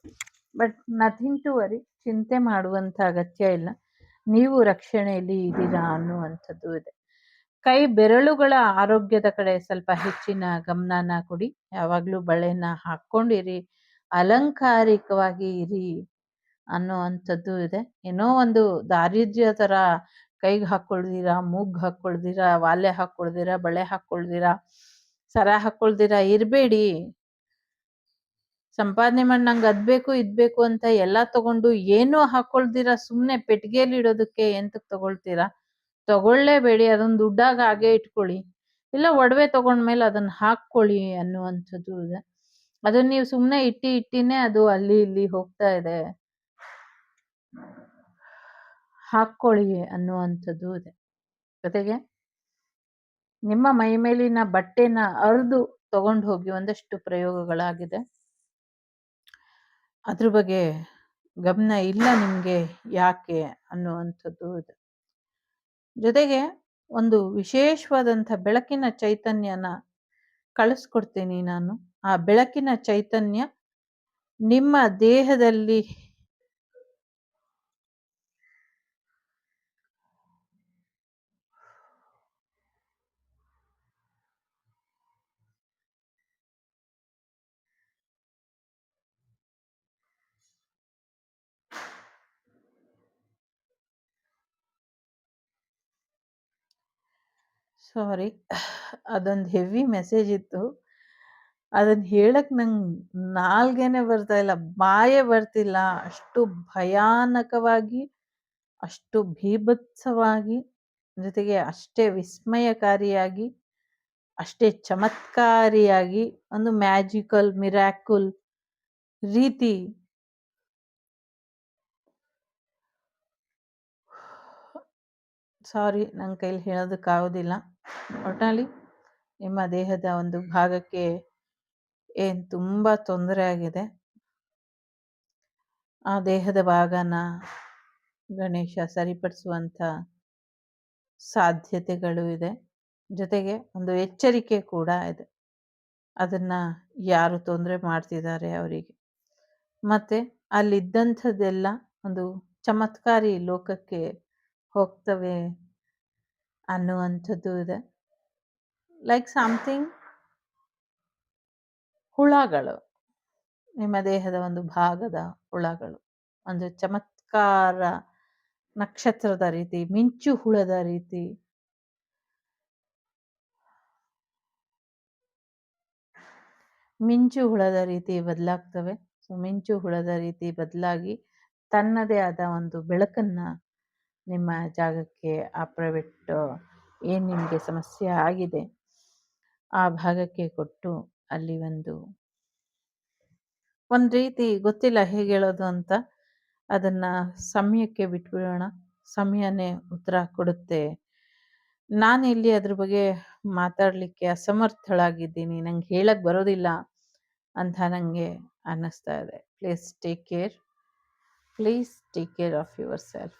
ಬಟ್ ನಥಿಂಗ್ ಟು ವರಿ, ಚಿಂತೆ ಮಾಡುವಂಥ ಅಗತ್ಯ ಇಲ್ಲ. ನೀವು ರಕ್ಷಣೆಯಲ್ಲಿ ಇದ್ದೀರಾ ಅನ್ನುವಂಥದ್ದು ಇದೆ. ಕೈ ಬೆರಳುಗಳ ಆರೋಗ್ಯದ ಕಡೆ ಸ್ವಲ್ಪ ಹೆಚ್ಚಿನ ಗಮನನ ಕೊಡಿ. ಯಾವಾಗಲೂ ಬಳೆನ ಹಾಕ್ಕೊಂಡಿರಿ, ಅಲಂಕಾರಿಕವಾಗಿ ಇರಿ ಅನ್ನುವಂಥದ್ದು ಇದೆ. ಏನೋ ಒಂದು ದಾರಿದ್ರ್ಯ ಥರ ಕೈಗೆ ಹಾಕ್ಕೊಳ್ದಿರಾ, ಮೂಗ್ ಹಾಕ್ಕೊಳ್ದಿರಾ, ವಾಲೆ ಹಾಕ್ಕೊಳ್ದಿರಾ, ಬಳೆ ಹಾಕ್ಕೊಳ್ದಿರಾ, ಸರ ಹಾಕ್ಕೊಳ್ದಿರಾ ಇರಬೇಡಿ. ಸಂಪಾದನೆ ಮಾಡಿ ನಂಗೆ ಅದ್ಬೇಕು ಇದ್ಬೇಕು ಅಂತ ಎಲ್ಲ ತಗೊಂಡು ಏನೂ ಹಾಕ್ಕೊಳ್ದಿರಾ ಸುಮ್ಮನೆ ಪೆಟ್ಟಿಗೆಯಲ್ಲಿ ಇಡೋದಕ್ಕೆ ಎಂತಕ್ಕೆ ತಗೊಳ್ತೀರಾ? ತಗೊಳ್ಳೇಬೇಡಿ. ಅದನ್ನ ದುಡ್ಡಾಗ ಹಾಗೆ ಇಟ್ಕೊಳ್ಳಿ, ಇಲ್ಲ ಒಡವೆ ತಗೊಂಡ್ಮೇಲೆ ಅದನ್ನ ಹಾಕ್ಕೊಳ್ಳಿ ಅನ್ನುವಂಥದ್ದು ಇದೆ. ಅದನ್ನ ನೀವು ಸುಮ್ಮನೆ ಇಟ್ಟಿನೇ ಅದು ಅಲ್ಲಿ ಇಲ್ಲಿ ಹೋಗ್ತಾ ಇದೆ, ಹಾಕ್ಕೊಳ್ಳಿ ಅನ್ನುವಂಥದ್ದು ಇದೆ. ಜೊತೆಗೆ ನಿಮ್ಮ ಮೈ ಮೇಲಿನ ಬಟ್ಟೆನ ಅರ್ದು ತಗೊಂಡು ಹೋಗಿ ಒಂದಷ್ಟು ಪ್ರಯೋಗಗಳಾಗಿದೆ. ಅದ್ರ ಬಗ್ಗೆ ಗಮನ ಇಲ್ಲ ನಿಮಗೆ, ಯಾಕೆ ಅನ್ನುವಂಥದ್ದು ಇದೆ. ಜೊತೆಗೆ ಒಂದು ವಿಶೇಷವಾದಂಥ ಬೆಳಕಿನ ಚೈತನ್ಯನ ಕಳಿಸ್ಕೊಡ್ತೀನಿ ನಾನು. ಆ ಬೆಳಕಿನ ಚೈತನ್ಯ ನಿಮ್ಮ ದೇಹದಲ್ಲಿ ಸಾರಿ, ಅದೊಂದು ಹೆವಿ ಮೆಸೇಜ್ ಇತ್ತು. ಅದನ್ನ ಹೇಳಕ್ ನಂಗೆ ನಾಲ್ಗೆನೆ ಬರ್ತಾ ಇಲ್ಲ, ಬಾಯೇ ಬರ್ತಿಲ್ಲ. ಅಷ್ಟು ಭಯಾನಕವಾಗಿ, ಅಷ್ಟು ಭೀಭತ್ಸವಾಗಿ, ಜೊತೆಗೆ ಅಷ್ಟೇ ವಿಸ್ಮಯಕಾರಿಯಾಗಿ, ಅಷ್ಟೇ ಚಮತ್ಕಾರಿಯಾಗಿ, ಒಂದು ಮ್ಯಾಜಿಕಲ್ ಮಿರಾಕಲ್ ರೀತಿ ಸಾರಿ, ನನ್ನ ಕೈಲಿ ಹೇಳೋದಕ್ಕಾಗೋದಿಲ್ಲ. ಒಟ್ಟಿನಲ್ಲಿ ನಿಮ್ಮ ದೇಹದ ಒಂದು ಭಾಗಕ್ಕೆ ಏನು ತುಂಬ ತೊಂದರೆ ಆಗಿದೆ, ಆ ದೇಹದ ಭಾಗನ ಗಣೇಶ ಸರಿಪಡಿಸುವಂಥ ಸಾಧ್ಯತೆಗಳು ಇದೆ. ಜೊತೆಗೆ ಒಂದು ಎಚ್ಚರಿಕೆ ಕೂಡ ಇದೆ, ಅದನ್ನ ಯಾರು ತೊಂದರೆ ಮಾಡ್ತಿದ್ದಾರೆ ಅವರಿಗೆ. ಮತ್ತೆ ಅಲ್ಲಿದ್ದಂಥದ್ದೆಲ್ಲ ಒಂದು ಚಮತ್ಕಾರಿ ಲೋಕಕ್ಕೆ ಹೋಗ್ತವೆ ಅನ್ನುವಂಥದ್ದು ಇದೆ. ಲೈಕ್ ಸಮಥಿಂಗ್ ಹುಳಗಳು, ನಿಮ್ಮ ದೇಹದ ಒಂದು ಭಾಗದ ಹುಳಗಳು, ಒಂದು ಚಮತ್ಕಾರ ನಕ್ಷತ್ರದ ರೀತಿ, ಮಿಂಚು ಹುಳದ ರೀತಿ ಬದಲಾಗ್ತವೆ. ಸೊ ಮಿಂಚು ಹುಳದ ರೀತಿ ಬದಲಾಗಿ ತನ್ನದೇ ಆದ ಒಂದು ಬೆಳಕನ್ನ ನಿಮ್ಮ ಜಾಗಕ್ಕೆ, ಆ ಪ್ರೈವೇಟ್ ಏನು ನಿಮಗೆ ಸಮಸ್ಯೆ ಆಗಿದೆ ಆ ಭಾಗಕ್ಕೆ ಕೊಟ್ಟು ಅಲ್ಲಿ ಒಂದು ರೀತಿ ಗೊತ್ತಿಲ್ಲ ಹೇಗೆ ಹೇಳೋದು ಅಂತ, ಅದನ್ನ ಸಮಯಕ್ಕೆ ಬಿಟ್ಬಿಡೋಣ. ಸಮಯನೇ ಉತ್ತರ ಕೊಡುತ್ತೆ. ನಾನಿಲ್ಲಿ ಅದ್ರ ಬಗ್ಗೆ ಮಾತಾಡಲಿಕ್ಕೆ ಅಸಮರ್ಥಳಾಗಿದ್ದೀನಿ, ನಂಗೆ ಹೇಳಕ್ ಬರೋದಿಲ್ಲ ಅಂತ ನನಗೆ ಅನ್ನಿಸ್ತಾ ಇದೆ. Please take care of your self.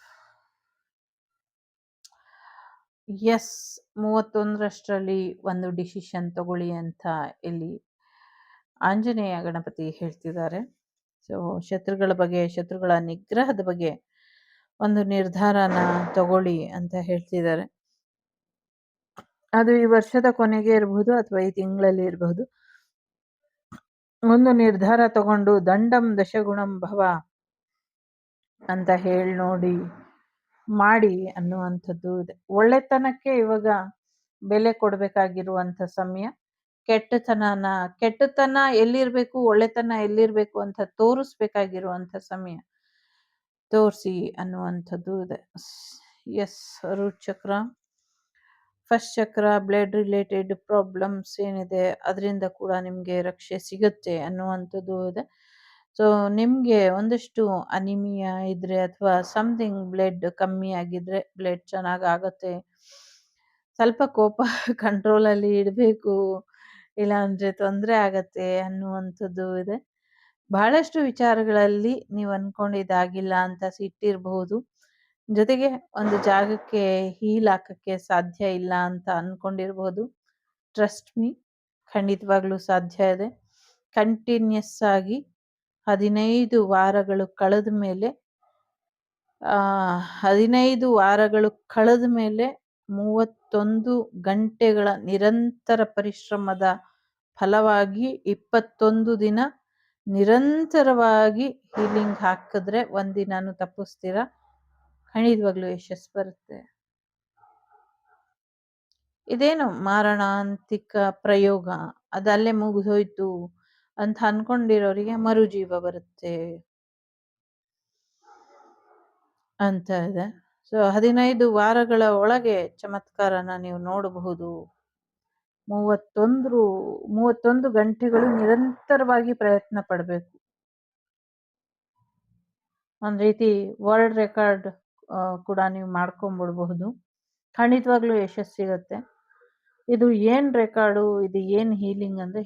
Yes, 31ರಷ್ಟರಲ್ಲಿ ಒಂದು ಡಿಸಿಷನ್ ತಗೊಳ್ಳಿ ಅಂತ ಇಲ್ಲಿ ಆಂಜನೇಯ ಗಣಪತಿ ಹೇಳ್ತಿದ್ದಾರೆ. ಸೊ ಶತ್ರುಗಳ ಬಗ್ಗೆ, ಶತ್ರುಗಳ ನಿಗ್ರಹದ ಬಗ್ಗೆ ಒಂದು ನಿರ್ಧಾರನ ತಗೊಳ್ಳಿ ಅಂತ ಹೇಳ್ತಿದ್ದಾರೆ. ಅದು ಈ ವರ್ಷದ ಕೊನೆಗೆ ಇರಬಹುದು ಅಥವಾ ಈ ತಿಂಗಳಲ್ಲಿ ಇರಬಹುದು. ಒಂದು ನಿರ್ಧಾರ ತಗೊಂಡು ದಂಡಂ ದಶಗುಣಂ ಭವ ಅಂತ ಹೇಳಿ ನೋಡಿ ಮಾಡಿ ಅನ್ನುವಂಥದ್ದು ಇದೆ. ಒಳ್ಳೆತನಕ್ಕೆ ಇವಾಗ ಬೆಲೆ ಕೊಡಬೇಕಾಗಿರುವಂಥ ಸಮಯ. ಕೆಟ್ಟತನ ಎಲ್ಲಿರ್ಬೇಕು, ಒಳ್ಳೆತನ ಎಲ್ಲಿರ್ಬೇಕು ಅಂತ ತೋರಿಸ್ಬೇಕಾಗಿರುವಂಥ ಸಮಯ. ತೋರಿಸಿ ಅನ್ನುವಂಥದ್ದು ಇದೆ. ಎಸ್, ರೂಟ್ ಚಕ್ರ, ಫಸ್ಟ್ ಚಕ್ರ, ಬ್ಲಡ್ ರಿಲೇಟೆಡ್ ಪ್ರಾಬ್ಲಮ್ಸ್ ಏನಿದೆ ಅದರಿಂದ ಕೂಡ ನಿಮಗೆ ರಕ್ಷೆ ಸಿಗುತ್ತೆ ಅನ್ನುವಂಥದ್ದು ಇದೆ. ಸೊ ನಿಮಗೆ ಒಂದಷ್ಟು ಅನಿಮಿಯಾ ಇದ್ರೆ ಅಥವಾ ಸಮಥಿಂಗ್ ಬ್ಲಡ್ ಕಮ್ಮಿ ಆಗಿದ್ರೆ, ಬ್ಲಡ್ ಚೆನ್ನಾಗಿ ಆಗುತ್ತೆ, ಸ್ವಲ್ಪ ಕೋಪ ಕಂಟ್ರೋಲಲ್ಲಿ ಇಡಬೇಕು, ಇಲ್ಲ ಅಂದರೆ ತೊಂದರೆ ಆಗತ್ತೆ ಅನ್ನುವಂಥದ್ದು ಇದೆ. ಬಹಳಷ್ಟು ವಿಚಾರಗಳಲ್ಲಿ ನೀವು ಅನ್ಕೊಂಡಿದ್ದಾಗಿಲ್ಲ ಅಂತ ಸಿಟ್ಟಿರ್ಬಹುದು. ಜೊತೆಗೆ ಒಂದು ಜಾಗಕ್ಕೆ ಹೀಲ್ ಹಾಕಕ್ಕೆ ಸಾಧ್ಯ ಇಲ್ಲ ಅಂತ ಅನ್ಕೊಂಡಿರ್ಬಹುದು. ಟ್ರಸ್ಟ್ ಮೀ, ಖಂಡಿತವಾಗ್ಲೂ ಸಾಧ್ಯ ಇದೆ. ಕಂಟಿನ್ಯೂಸ್ ಆಗಿ 15 ವಾರಗಳು ಕಳೆದ ಮೇಲೆ 31 ಗಂಟೆಗಳ ನಿರಂತರ ಪರಿಶ್ರಮದ ಫಲವಾಗಿ 21 ದಿನ ನಿರಂತರವಾಗಿ ಹೀಲಿಂಗ್ ಹಾಕಿದ್ರೆ ಒಂದಿನಾನು ತಪ್ಪಿಸ್ತೀರಾ, ಖಂಡಿತವಾಗ್ಲೂ ಯಶಸ್ಸು ಬರುತ್ತೆ. ಇದೇನು ಮಾರಣಾಂತಿಕ ಪ್ರಯೋಗ, ಅದಲ್ಲೇ ಮುಗಿದೋಯ್ತು ಅಂತ ಅನ್ಕೊಂಡಿರೋರಿಗೆ ಮರುಜೀವ ಬರುತ್ತೆ ಅಂತ ಇದೆ. ಸೊ 15 ವಾರಗಳ ಒಳಗೆ ಚಮತ್ಕಾರನ ನೀವು ನೋಡಬಹುದು. 31 ಗಂಟೆಗಳು ನಿರಂತರವಾಗಿ ಪ್ರಯತ್ನ ಪಡಬೇಕು. ಒಂದ್ ರೀತಿ ವರ್ಲ್ಡ್ ರೆಕಾರ್ಡ್ ಕೂಡ ನೀವು ಮಾಡ್ಕೊಂಡ್ಬಿಡ್ಬಹುದು. ಖಂಡಿತವಾಗ್ಲೂ ಯಶಸ್ಸು ಸಿಗತ್ತೆ. ಇದು ಏನ್ ರೆಕಾರ್ಡು, ಇದು ಏನ್ ಹೀಲಿಂಗ್ ಅಂದ್ರೆ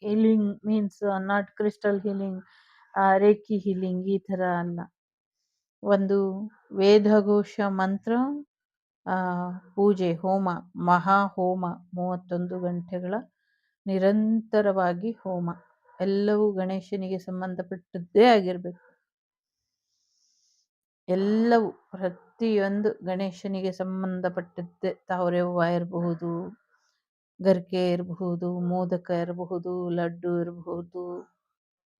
healing means not crystal healing, reiki healing ಈ ತರ ಅಲ್ಲ. ಒಂದು ವೇದಘೋಷ ಮಂತ್ರ, ಪೂಜೆ, ಹೋಮ, ಮಹಾ ಹೋಮ, 31 ಗಂಟೆಗಳ ನಿರಂತರವಾಗಿ ಹೋಮ, ಎಲ್ಲವೂ ಗಣೇಶನಿಗೆ ಸಂಬಂಧಪಟ್ಟದ್ದೇ ಆಗಿರ್ಬೇಕು. ಎಲ್ಲವೂ ಪ್ರತಿಯೊಂದು ಗಣೇಶನಿಗೆ ಸಂಬಂಧಪಟ್ಟದ್ದೇ. ತಾವರೆ ಹೂವ ಇರಬಹುದು, ಗರಿಕೆ ಇರಬಹುದು, ಮೋದಕ ಇರಬಹುದು, ಲಡ್ಡು ಇರಬಹುದು,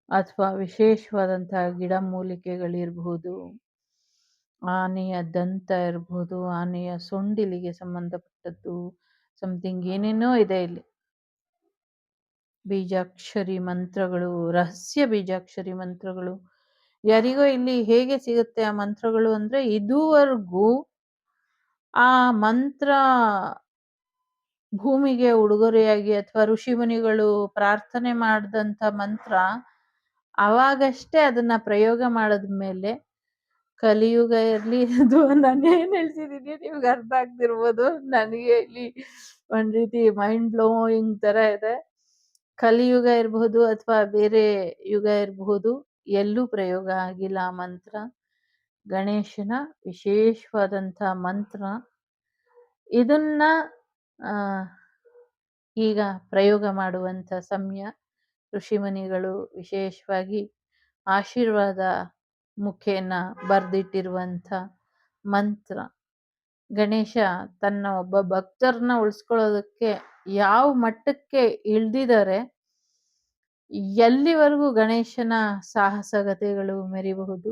ಅಥವಾ ವಿಶೇಷವಾದಂತಹ ಗಿಡಮೂಲಿಕೆಗಳಿರಬಹುದು, ಆನೆಯ ದಂತ ಇರಬಹುದು, ಆನೆಯ ಸೊಂಡಿಲಿಗೆ ಸಂಬಂಧಪಟ್ಟದ್ದು, ಸಮಥಿಂಗ್ ಏನೇನೋ ಇದೆ ಇಲ್ಲಿ. ಬೀಜಾಕ್ಷರಿ ಮಂತ್ರಗಳು, ರಹಸ್ಯ ಬೀಜಾಕ್ಷರಿ ಮಂತ್ರಗಳು. ಯಾರಿಗೋ ಇಲ್ಲಿ ಹೇಗೆ ಸಿಗುತ್ತೆ ಆ ಮಂತ್ರಗಳು ಅಂದ್ರೆ, ಇದುವರೆಗೂ ಆ ಮಂತ್ರ ಭೂಮಿಗೆ ಉಡುಗೊರೆಯಾಗಿ ಅಥವಾ ಋಷಿ ಮುನಿಗಳು ಪ್ರಾರ್ಥನೆ ಮಾಡಿದಂಥ ಮಂತ್ರ ಅವಾಗಷ್ಟೇ ಅದನ್ನ ಪ್ರಯೋಗ ಮಾಡಿದ್ಮೇಲೆ, ಕಲಿಯುಗ ಇರ್ಲಿ, ಅದು ನಾನು ಏನ್ ಹೇಳ್ತಿದ್ದೀನಿ ನಿಮ್ಗೆ ಅರ್ಥ ಆಗ್ತಿರ್ಬೋದು. ನನಗೆ ಇಲ್ಲಿ ಒಂದ್ ರೀತಿ ಮೈಂಡ್ ಬ್ಲೋಯಿಂಗ್ ತರ ಇದೆ. ಕಲಿಯುಗ ಇರಬಹುದು ಅಥವಾ ಬೇರೆ ಯುಗ ಇರಬಹುದು, ಎಲ್ಲೂ ಪ್ರಯೋಗ ಆಗಿಲ್ಲ ಆ ಮಂತ್ರ. ಗಣೇಶನ ವಿಶೇಷವಾದಂಥ ಮಂತ್ರ. ಇದನ್ನ ಈಗ ಪ್ರಯೋಗ ಮಾಡುವಂಥ ಸಮಯ. ಋಷಿಮುನಿಗಳು ವಿಶೇಷವಾಗಿ ಆಶೀರ್ವಾದ ಮುಖೇನ ಬರೆದಿಟ್ಟಿರುವಂಥ ಮಂತ್ರ. ಗಣೇಶ ತನ್ನ ಒಬ್ಬ ಭಕ್ತರನ್ನ ಉಳಿಸ್ಕೊಳ್ಳೋದಕ್ಕೆ ಯಾವ ಮಟ್ಟಕ್ಕೆ ಇಳ್ದಿದ್ದಾರೆ, ಎಲ್ಲಿವರೆಗೂ ಗಣೇಶನ ಸಾಹಸಗತೆಗಳು ಮೆರಿಬಹುದು.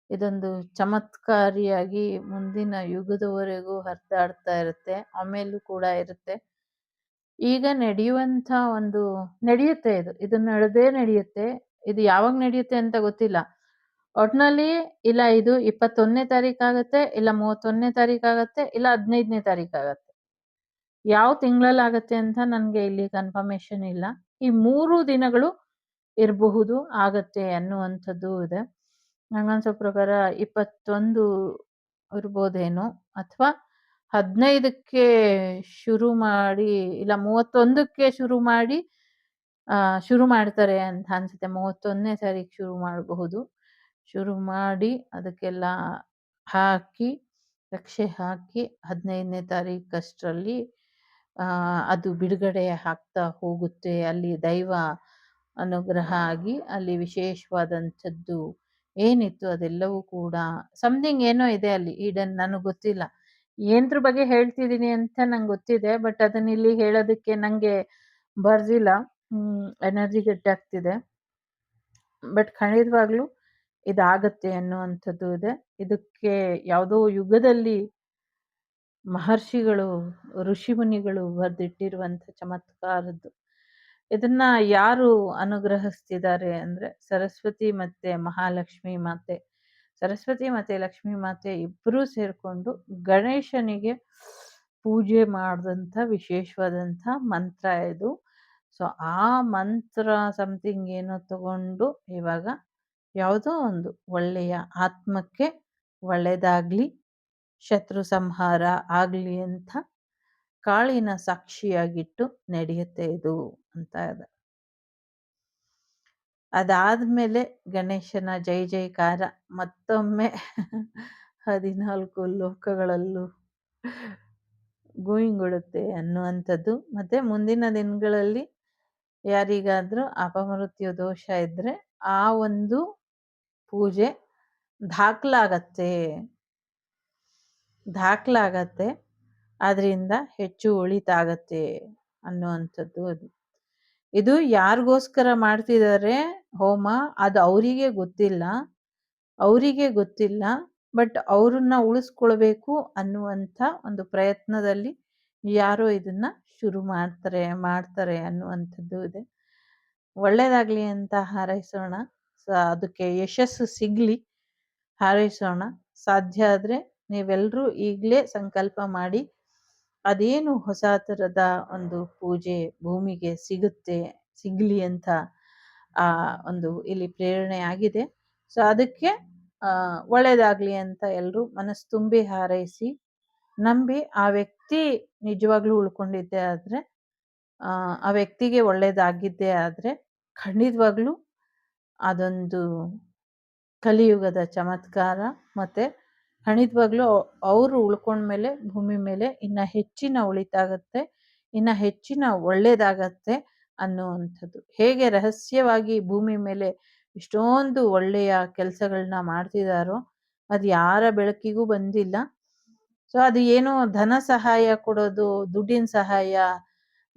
ಇದೊಂದು ಚಮತ್ಕಾರಿಯಾಗಿ ಮುಂದಿನ ಯುಗದವರೆಗೂ ಹರಿದಾಡ್ತಾ ಇರುತ್ತೆ. ಆಮೇಲೂ ಕೂಡ ಇರುತ್ತೆ. ಈಗ ನಡೆಯುವಂಥ ನಡೆಯುತ್ತೆ, ಇದು ನಡೆಯುತ್ತೆ. ಇದು ಯಾವಾಗ ನಡೆಯುತ್ತೆ ಅಂತ ಗೊತ್ತಿಲ್ಲ. ಒಟ್ನಲ್ಲಿ ಇಲ್ಲ ಇದು 21ನೇ ತಾರೀಕು ಆಗತ್ತೆ, ಇಲ್ಲ 31ನೇ ತಾರೀಕು ಆಗತ್ತೆ, ಇಲ್ಲ 15ನೇ ತಾರೀಕು ಆಗತ್ತೆ. ಯಾವ ತಿಂಗಳಲ್ಲಿ ಆಗತ್ತೆ ಅಂತ ನನ್ಗೆ ಇಲ್ಲಿ ಕನ್ಫರ್ಮೇಶನ್ ಇಲ್ಲ. ಈ 3 ದಿನಗಳು ಇರಬಹುದು, ಆಗತ್ತೆ ಅನ್ನುವಂಥದ್ದು ಇದೆ. ನಂಗನ್ಸೋ ಪ್ರಕಾರ 21 ಇರ್ಬೋದೇನೋ, ಅಥವಾ 15ಕ್ಕೆ ಶುರು ಮಾಡಿ, ಇಲ್ಲ 31ಕ್ಕೆ ಶುರು ಮಾಡ್ತಾರೆ ಅಂತ ಅನ್ಸುತ್ತೆ. 31ನೇ ತಾರೀಕು ಶುರು ಮಾಡಬಹುದು. ಶುರು ಮಾಡಿ ಅದಕ್ಕೆಲ್ಲ ಹಾಕಿ, ರಕ್ಷೆ ಹಾಕಿ 15ನೇ ತಾರೀಕಷ್ಟರಲ್ಲಿ ಅದು ಬಿಡುಗಡೆ ಆಗ್ತಾ ಹೋಗುತ್ತೆ. ಅಲ್ಲಿ ದೈವ ಅನುಗ್ರಹ ಆಗಿ ಅಲ್ಲಿ ವಿಶೇಷವಾದಂಥದ್ದು ಏನಿತ್ತು ಅದೆಲ್ಲವೂ ಕೂಡ ಸಮಥಿಂಗ್ ಏನೋ ಇದೆ ಅಲ್ಲಿ ಈಡನ್. ನನಗೆ ಗೊತ್ತಿಲ್ಲ ಏನ್ರ ಬಗ್ಗೆ ಹೇಳ್ತಿದ್ದೀನಿ ಅಂತ ನಂಗೆ ಗೊತ್ತಿದೆ, ಬಟ್ ಅದನ್ನ ಇಲ್ಲಿ ಹೇಳೋದಕ್ಕೆ ನಂಗೆ ಬರ್ದಿಲ್ಲ. ಎನರ್ಜಿ ಗಟ್ಟಾಗ್ತಿದೆ. ಬಟ್ ಖಂಡಿತವಾಗ್ಲೂ ಇದಾಗತ್ತೆ ಅನ್ನುವಂಥದ್ದು ಇದೆ. ಇದಕ್ಕೆ ಯಾವುದೋ ಯುಗದಲ್ಲಿ ಮಹರ್ಷಿಗಳು, ಋಷಿಮುನಿಗಳು ಬರೆದಿಟ್ಟಿರುವಂಥ ಚಮತ್ಕಾರದ್ದು. ಇದನ್ನ ಯಾರು ಅನುಗ್ರಹಿಸ್ತಿದ್ದಾರೆ ಅಂದ್ರೆ ಸರಸ್ವತಿ ಮತ್ತೆ ಮಹಾಲಕ್ಷ್ಮಿ ಮಾತೆ. ಸರಸ್ವತಿ ಮತ್ತೆ ಲಕ್ಷ್ಮೀ ಮಾತೆ ಇಬ್ಬರೂ ಸೇರ್ಕೊಂಡು ಗಣೇಶನಿಗೆ ಪೂಜೆ ಮಾಡಿದಂಥ ವಿಶೇಷವಾದಂಥ ಮಂತ್ರ ಇದು. ಸೊ ಆ ಮಂತ್ರ ಸಮಥಿಂಗ್ ಏನೋ ತಗೊಂಡು ಇವಾಗ ಯಾವುದೋ ಒಂದು ಒಳ್ಳೆಯ ಆತ್ಮಕ್ಕೆ ಒಳ್ಳೆಯದಾಗ್ಲಿ, ಶತ್ರು ಸಂಹಾರ ಆಗ್ಲಿ ಅಂತ ಕಾಳಿನ ಸಾಕ್ಷಿಯಾಗಿಟ್ಟು ನಡೆಯುತ್ತೆ ಇದು ಅಂತ ಇದೆ. ಅದಾದ್ಮೇಲೆ ಗಣೇಶನ ಜೈ ಜೈಕಾರ ಮತ್ತೊಮ್ಮೆ 14 ಲೋಕಗಳಲ್ಲೂ ಗೋಯಿಂಗುಡುತ್ತೆ ಅನ್ನುವಂಥದ್ದು. ಮತ್ತೆ ಮುಂದಿನ ದಿನಗಳಲ್ಲಿ ಯಾರಿಗಾದ್ರೂ ಅಪಮೃತ್ಯು ದೋಷ ಇದ್ರೆ ಆ ಒಂದು ಪೂಜೆ ದಾಖಲಾಗತ್ತೆ ದಾಖಲಾಗತ್ತೆ ಅದರಿಂದ ಹೆಚ್ಚು ಒಳಿತಾಗತ್ತೆ ಅನ್ನುವಂಥದ್ದು ಅದು. ಇದು ಯಾರಿಗೋಸ್ಕರ ಮಾಡ್ತಿದ್ದಾರೆ ಹೋಮ ಅದು ಅವರಿಗೆ ಗೊತ್ತಿಲ್ಲ. ಬಟ್ ಅವ್ರನ್ನ ಉಳಿಸ್ಕೊಳ್ಬೇಕು ಅನ್ನುವಂಥ ಒಂದು ಪ್ರಯತ್ನದಲ್ಲಿ ಯಾರೋ ಇದನ್ನ ಶುರು ಮಾಡ್ತಾರೆ ಅನ್ನುವಂಥದ್ದು ಇದೆ. ಒಳ್ಳೇದಾಗ್ಲಿ ಅಂತ ಹಾರೈಸೋಣ. ಅದಕ್ಕೆ ಯಶಸ್ಸು ಸಿಗ್ಲಿ ಹಾರೈಸೋಣ. ಸಾಧ್ಯ ಆದ್ರೆ ನೀವೆಲ್ಲರೂ ಈಗಲೇ ಸಂಕಲ್ಪ ಮಾಡಿ ಅದೇನು ಹೊಸ ಥರದ ಒಂದು ಪೂಜೆ ಭೂಮಿಗೆ ಸಿಗ್ಲಿ ಅಂತ ಒಂದು ಇಲ್ಲಿ ಪ್ರೇರಣೆ ಆಗಿದೆ. ಸೊ ಅದಕ್ಕೆ ಒಳ್ಳೇದಾಗ್ಲಿ ಅಂತ ಎಲ್ಲರೂ ಮನಸ್ಸು ತುಂಬಿ ಹಾರೈಸಿ ನಂಬಿ ಆ ವ್ಯಕ್ತಿ ನಿಜವಾಗ್ಲೂ ಉಳ್ಕೊಂಡಿದ್ದೇ ಆದ್ರೆ ಆ ವ್ಯಕ್ತಿಗೆ ಒಳ್ಳೇದಾಗಿದ್ದೇ ಆದ್ರೆ ಖಂಡಿತವಾಗ್ಲೂ ಅದೊಂದು ಕಲಿಯುಗದ ಚಮತ್ಕಾರ. ಮತ್ತೆ ಖಂಡಿತವಾಗ್ಲೂ ಅವರು ಉಳ್ಕೊಂಡ್ಮೇಲೆ ಭೂಮಿ ಮೇಲೆ ಇನ್ನ ಹೆಚ್ಚಿನ ಒಳಿತಾಗತ್ತೆ, ಇನ್ನ ಹೆಚ್ಚಿನ ಒಳ್ಳೇದಾಗತ್ತೆ ಅನ್ನುವಂಥದ್ದು. ಹೇಗೆ ರಹಸ್ಯವಾಗಿ ಭೂಮಿ ಮೇಲೆ ಇಷ್ಟೊಂದು ಒಳ್ಳೆಯ ಕೆಲಸಗಳನ್ನ ಮಾಡ್ತಿದಾರೋ ಅದು ಯಾರ ಬೆಳಕಿಗೂ ಬಂದಿಲ್ಲ. ಸೊ ಅದು ಏನೋ ಧನ ಸಹಾಯ ಕೊಡೋದು, ದುಡ್ಡಿನ ಸಹಾಯ,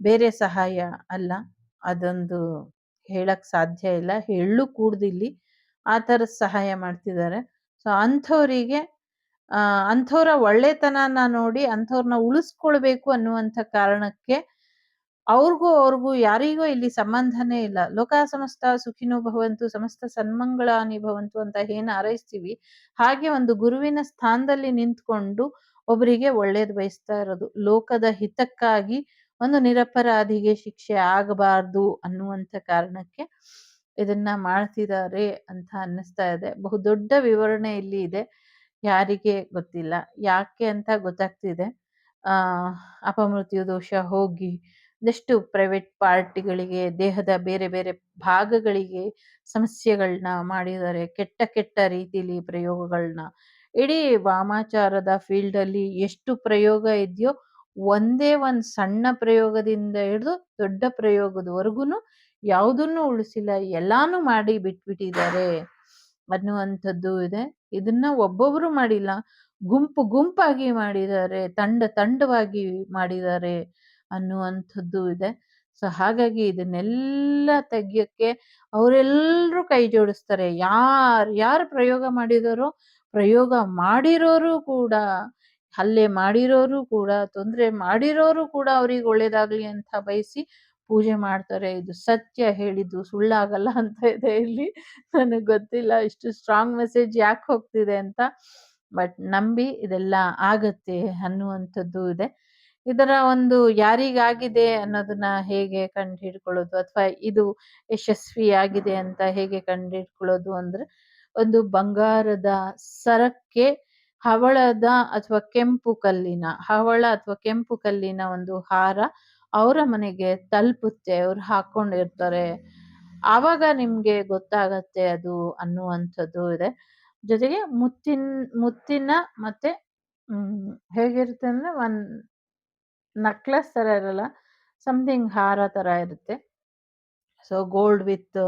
ಬೇರೆ ಸಹಾಯ ಅಲ್ಲ. ಅದೊಂದು ಹೇಳಕ್ ಸಾಧ್ಯ ಇಲ್ಲ, ಹೇಳಲು ಕೂಡ್ದಿಲ್ಲಿ ಆ ಥರದ ಸಹಾಯ ಮಾಡ್ತಿದ್ದಾರೆ. ಸೊ ಅಂಥವರಿಗೆ ಅಂಥವ್ರ ಒಳ್ಳೆತನನ ನೋಡಿ ಅಂಥವ್ರನ್ನ ಉಳಿಸ್ಕೊಳ್ಬೇಕು ಅನ್ನುವಂಥ ಕಾರಣಕ್ಕೆ ಅವ್ರಿಗೂ ಯಾರಿಗೂ ಇಲ್ಲಿ ಸಂಬಂಧನೇ ಇಲ್ಲ. ಲೋಕ ಸಮಸ್ತ ಸುಖಿನೋ ಭವಂತು, ಸಮಸ್ತ ಸನ್ಮಂಗಳಾನಿ ಭವಂತು ಅಂತ ಏನು ಹಾರೈಸ್ತೀವಿ ಹಾಗೆ ಒಂದು ಗುರುವಿನ ಸ್ಥಾನದಲ್ಲಿ ನಿಂತ್ಕೊಂಡು ಒಬ್ಬರಿಗೆ ಒಳ್ಳೇದು ಬಯಸ್ತಾ ಇರೋದು. ಲೋಕದ ಹಿತಕ್ಕಾಗಿ ಒಂದು ನಿರಪರಾಧಿಗೆ ಶಿಕ್ಷೆ ಆಗಬಾರ್ದು ಅನ್ನುವಂಥ ಕಾರಣಕ್ಕೆ ಇದನ್ನ ಮಾಡ್ತಿದ್ದಾರೆ ಅಂತ ಅನ್ನಿಸ್ತಾ ಇದೆ. ಬಹುದೊಡ್ಡ ವಿವರಣೆ ಇಲ್ಲಿ ಇದೆ, ಯಾರಿಗೆ ಗೊತ್ತಿಲ್ಲ. ಯಾಕೆ ಅಂತ ಗೊತ್ತಾಗ್ತಿದೆ. ಅಪಮೃತ್ಯು ದೋಷ ಹೋಗಿ ಒಂದಷ್ಟು ಪ್ರೈವೇಟ್ ಪಾರ್ಟಿಗಳಿಗೆ, ದೇಹದ ಬೇರೆ ಬೇರೆ ಭಾಗಗಳಿಗೆ ಸಮಸ್ಯೆಗಳನ್ನ ಮಾಡಿದ್ದಾರೆ, ಕೆಟ್ಟ ರೀತಿಲಿ ಪ್ರಯೋಗಗಳನ್ನ. ಇಡೀ ವಾಮಾಚಾರದ ಫೀಲ್ಡ್ ಅಲ್ಲಿ ಎಷ್ಟು ಪ್ರಯೋಗ ಇದೆಯೋ ಒಂದೇ ಒಂದು ಸಣ್ಣ ಪ್ರಯೋಗದಿಂದ ಹಿಡಿದು ದೊಡ್ಡ ಪ್ರಯೋಗದವರೆಗೂ ಯಾವುದನ್ನು ಉಳಿಸಿಲ್ಲ, ಎಲ್ಲಾನು ಮಾಡಿ ಬಿಟ್ಬಿಟ್ಟಿದ್ದಾರೆ ಅನ್ನುವಂಥದ್ದು ಇದೆ. ಇದನ್ನ ಒಬ್ಬೊಬ್ರು ಮಾಡಿಲ್ಲ, ಗುಂಪಾಗಿ ಮಾಡಿದ್ದಾರೆ, ತಂಡವಾಗಿ ಮಾಡಿದ್ದಾರೆ ಅನ್ನುವಂಥದ್ದು ಇದೆ. ಸೊ ಹಾಗಾಗಿ ಇದನ್ನೆಲ್ಲ ತೆಗಿಯಕ್ಕೆ ಅವರೆಲ್ಲರೂ ಕೈ ಜೋಡಿಸ್ತಾರೆ. ಯಾರು ಪ್ರಯೋಗ ಮಾಡಿದಾರೋ, ಪ್ರಯೋಗ ಮಾಡಿರೋರು ಕೂಡ, ಹಲ್ಲೆ ಮಾಡಿರೋರು ಕೂಡ, ತೊಂದರೆ ಮಾಡಿರೋರು ಕೂಡ ಅವ್ರಿಗೆ ಒಳ್ಳೇದಾಗ್ಲಿ ಅಂತ ಬಯಸಿ ಪೂಜೆ ಮಾಡ್ತಾರೆ. ಇದು ಸತ್ಯ, ಹೇಳಿದ್ದು ಸುಳ್ಳಾಗಲ್ಲ ಅಂತ ಇದೆ ಇಲ್ಲಿ. ನನಗೆ ಗೊತ್ತಿಲ್ಲ ಇಷ್ಟು ಸ್ಟ್ರಾಂಗ್ ಮೆಸೇಜ್ ಯಾಕೆ ಹೋಗ್ತಿದೆ ಅಂತ, ಬಟ್ ನಂಬಿ ಇದೆಲ್ಲ ಆಗತ್ತೆ ಅನ್ನುವಂಥದ್ದು ಇದೆ. ಇದರ ಒಂದು ಯಾರಿಗಾಗಿದೆ ಅನ್ನೋದನ್ನ ಹೇಗೆ ಕಂಡು ಹಿಡ್ಕೊಳ್ಳೋದು, ಅಥವಾ ಇದು ಯಶಸ್ವಿಯಾಗಿದೆ ಅಂತ ಹೇಗೆ ಕಂಡು ಹಿಡ್ಕೊಳ್ಳೋದು ಅಂದ್ರೆ, ಒಂದು ಬಂಗಾರದ ಸರಕ್ಕೆ ಹವಳ ಅಥವಾ ಕೆಂಪು ಕಲ್ಲಿನ ಒಂದು ಹಾರ ಅವರ ಮನೆಗೆ ತಲುಪುತ್ತೆ, ಅವ್ರು ಹಾಕೊಂಡಿರ್ತಾರೆ. ಆವಾಗ ನಿಮ್ಗೆ ಗೊತ್ತಾಗತ್ತೆ ಅದು ಅನ್ನುವಂಥದ್ದು ಇದೆ. ಜೊತೆಗೆ ಮುತ್ತಿನ ಮತ್ತೆ ಹೇಗಿರುತ್ತೆ ಅಂದ್ರೆ ನಕ್ಲೆಸ್ ತರ ಇರಲ್ಲ, ಸಮಥಿಂಗ್ ಹಾರ ತರ ಇರುತ್ತೆ. ಸೊ ಗೋಲ್ಡ್ ವಿತ್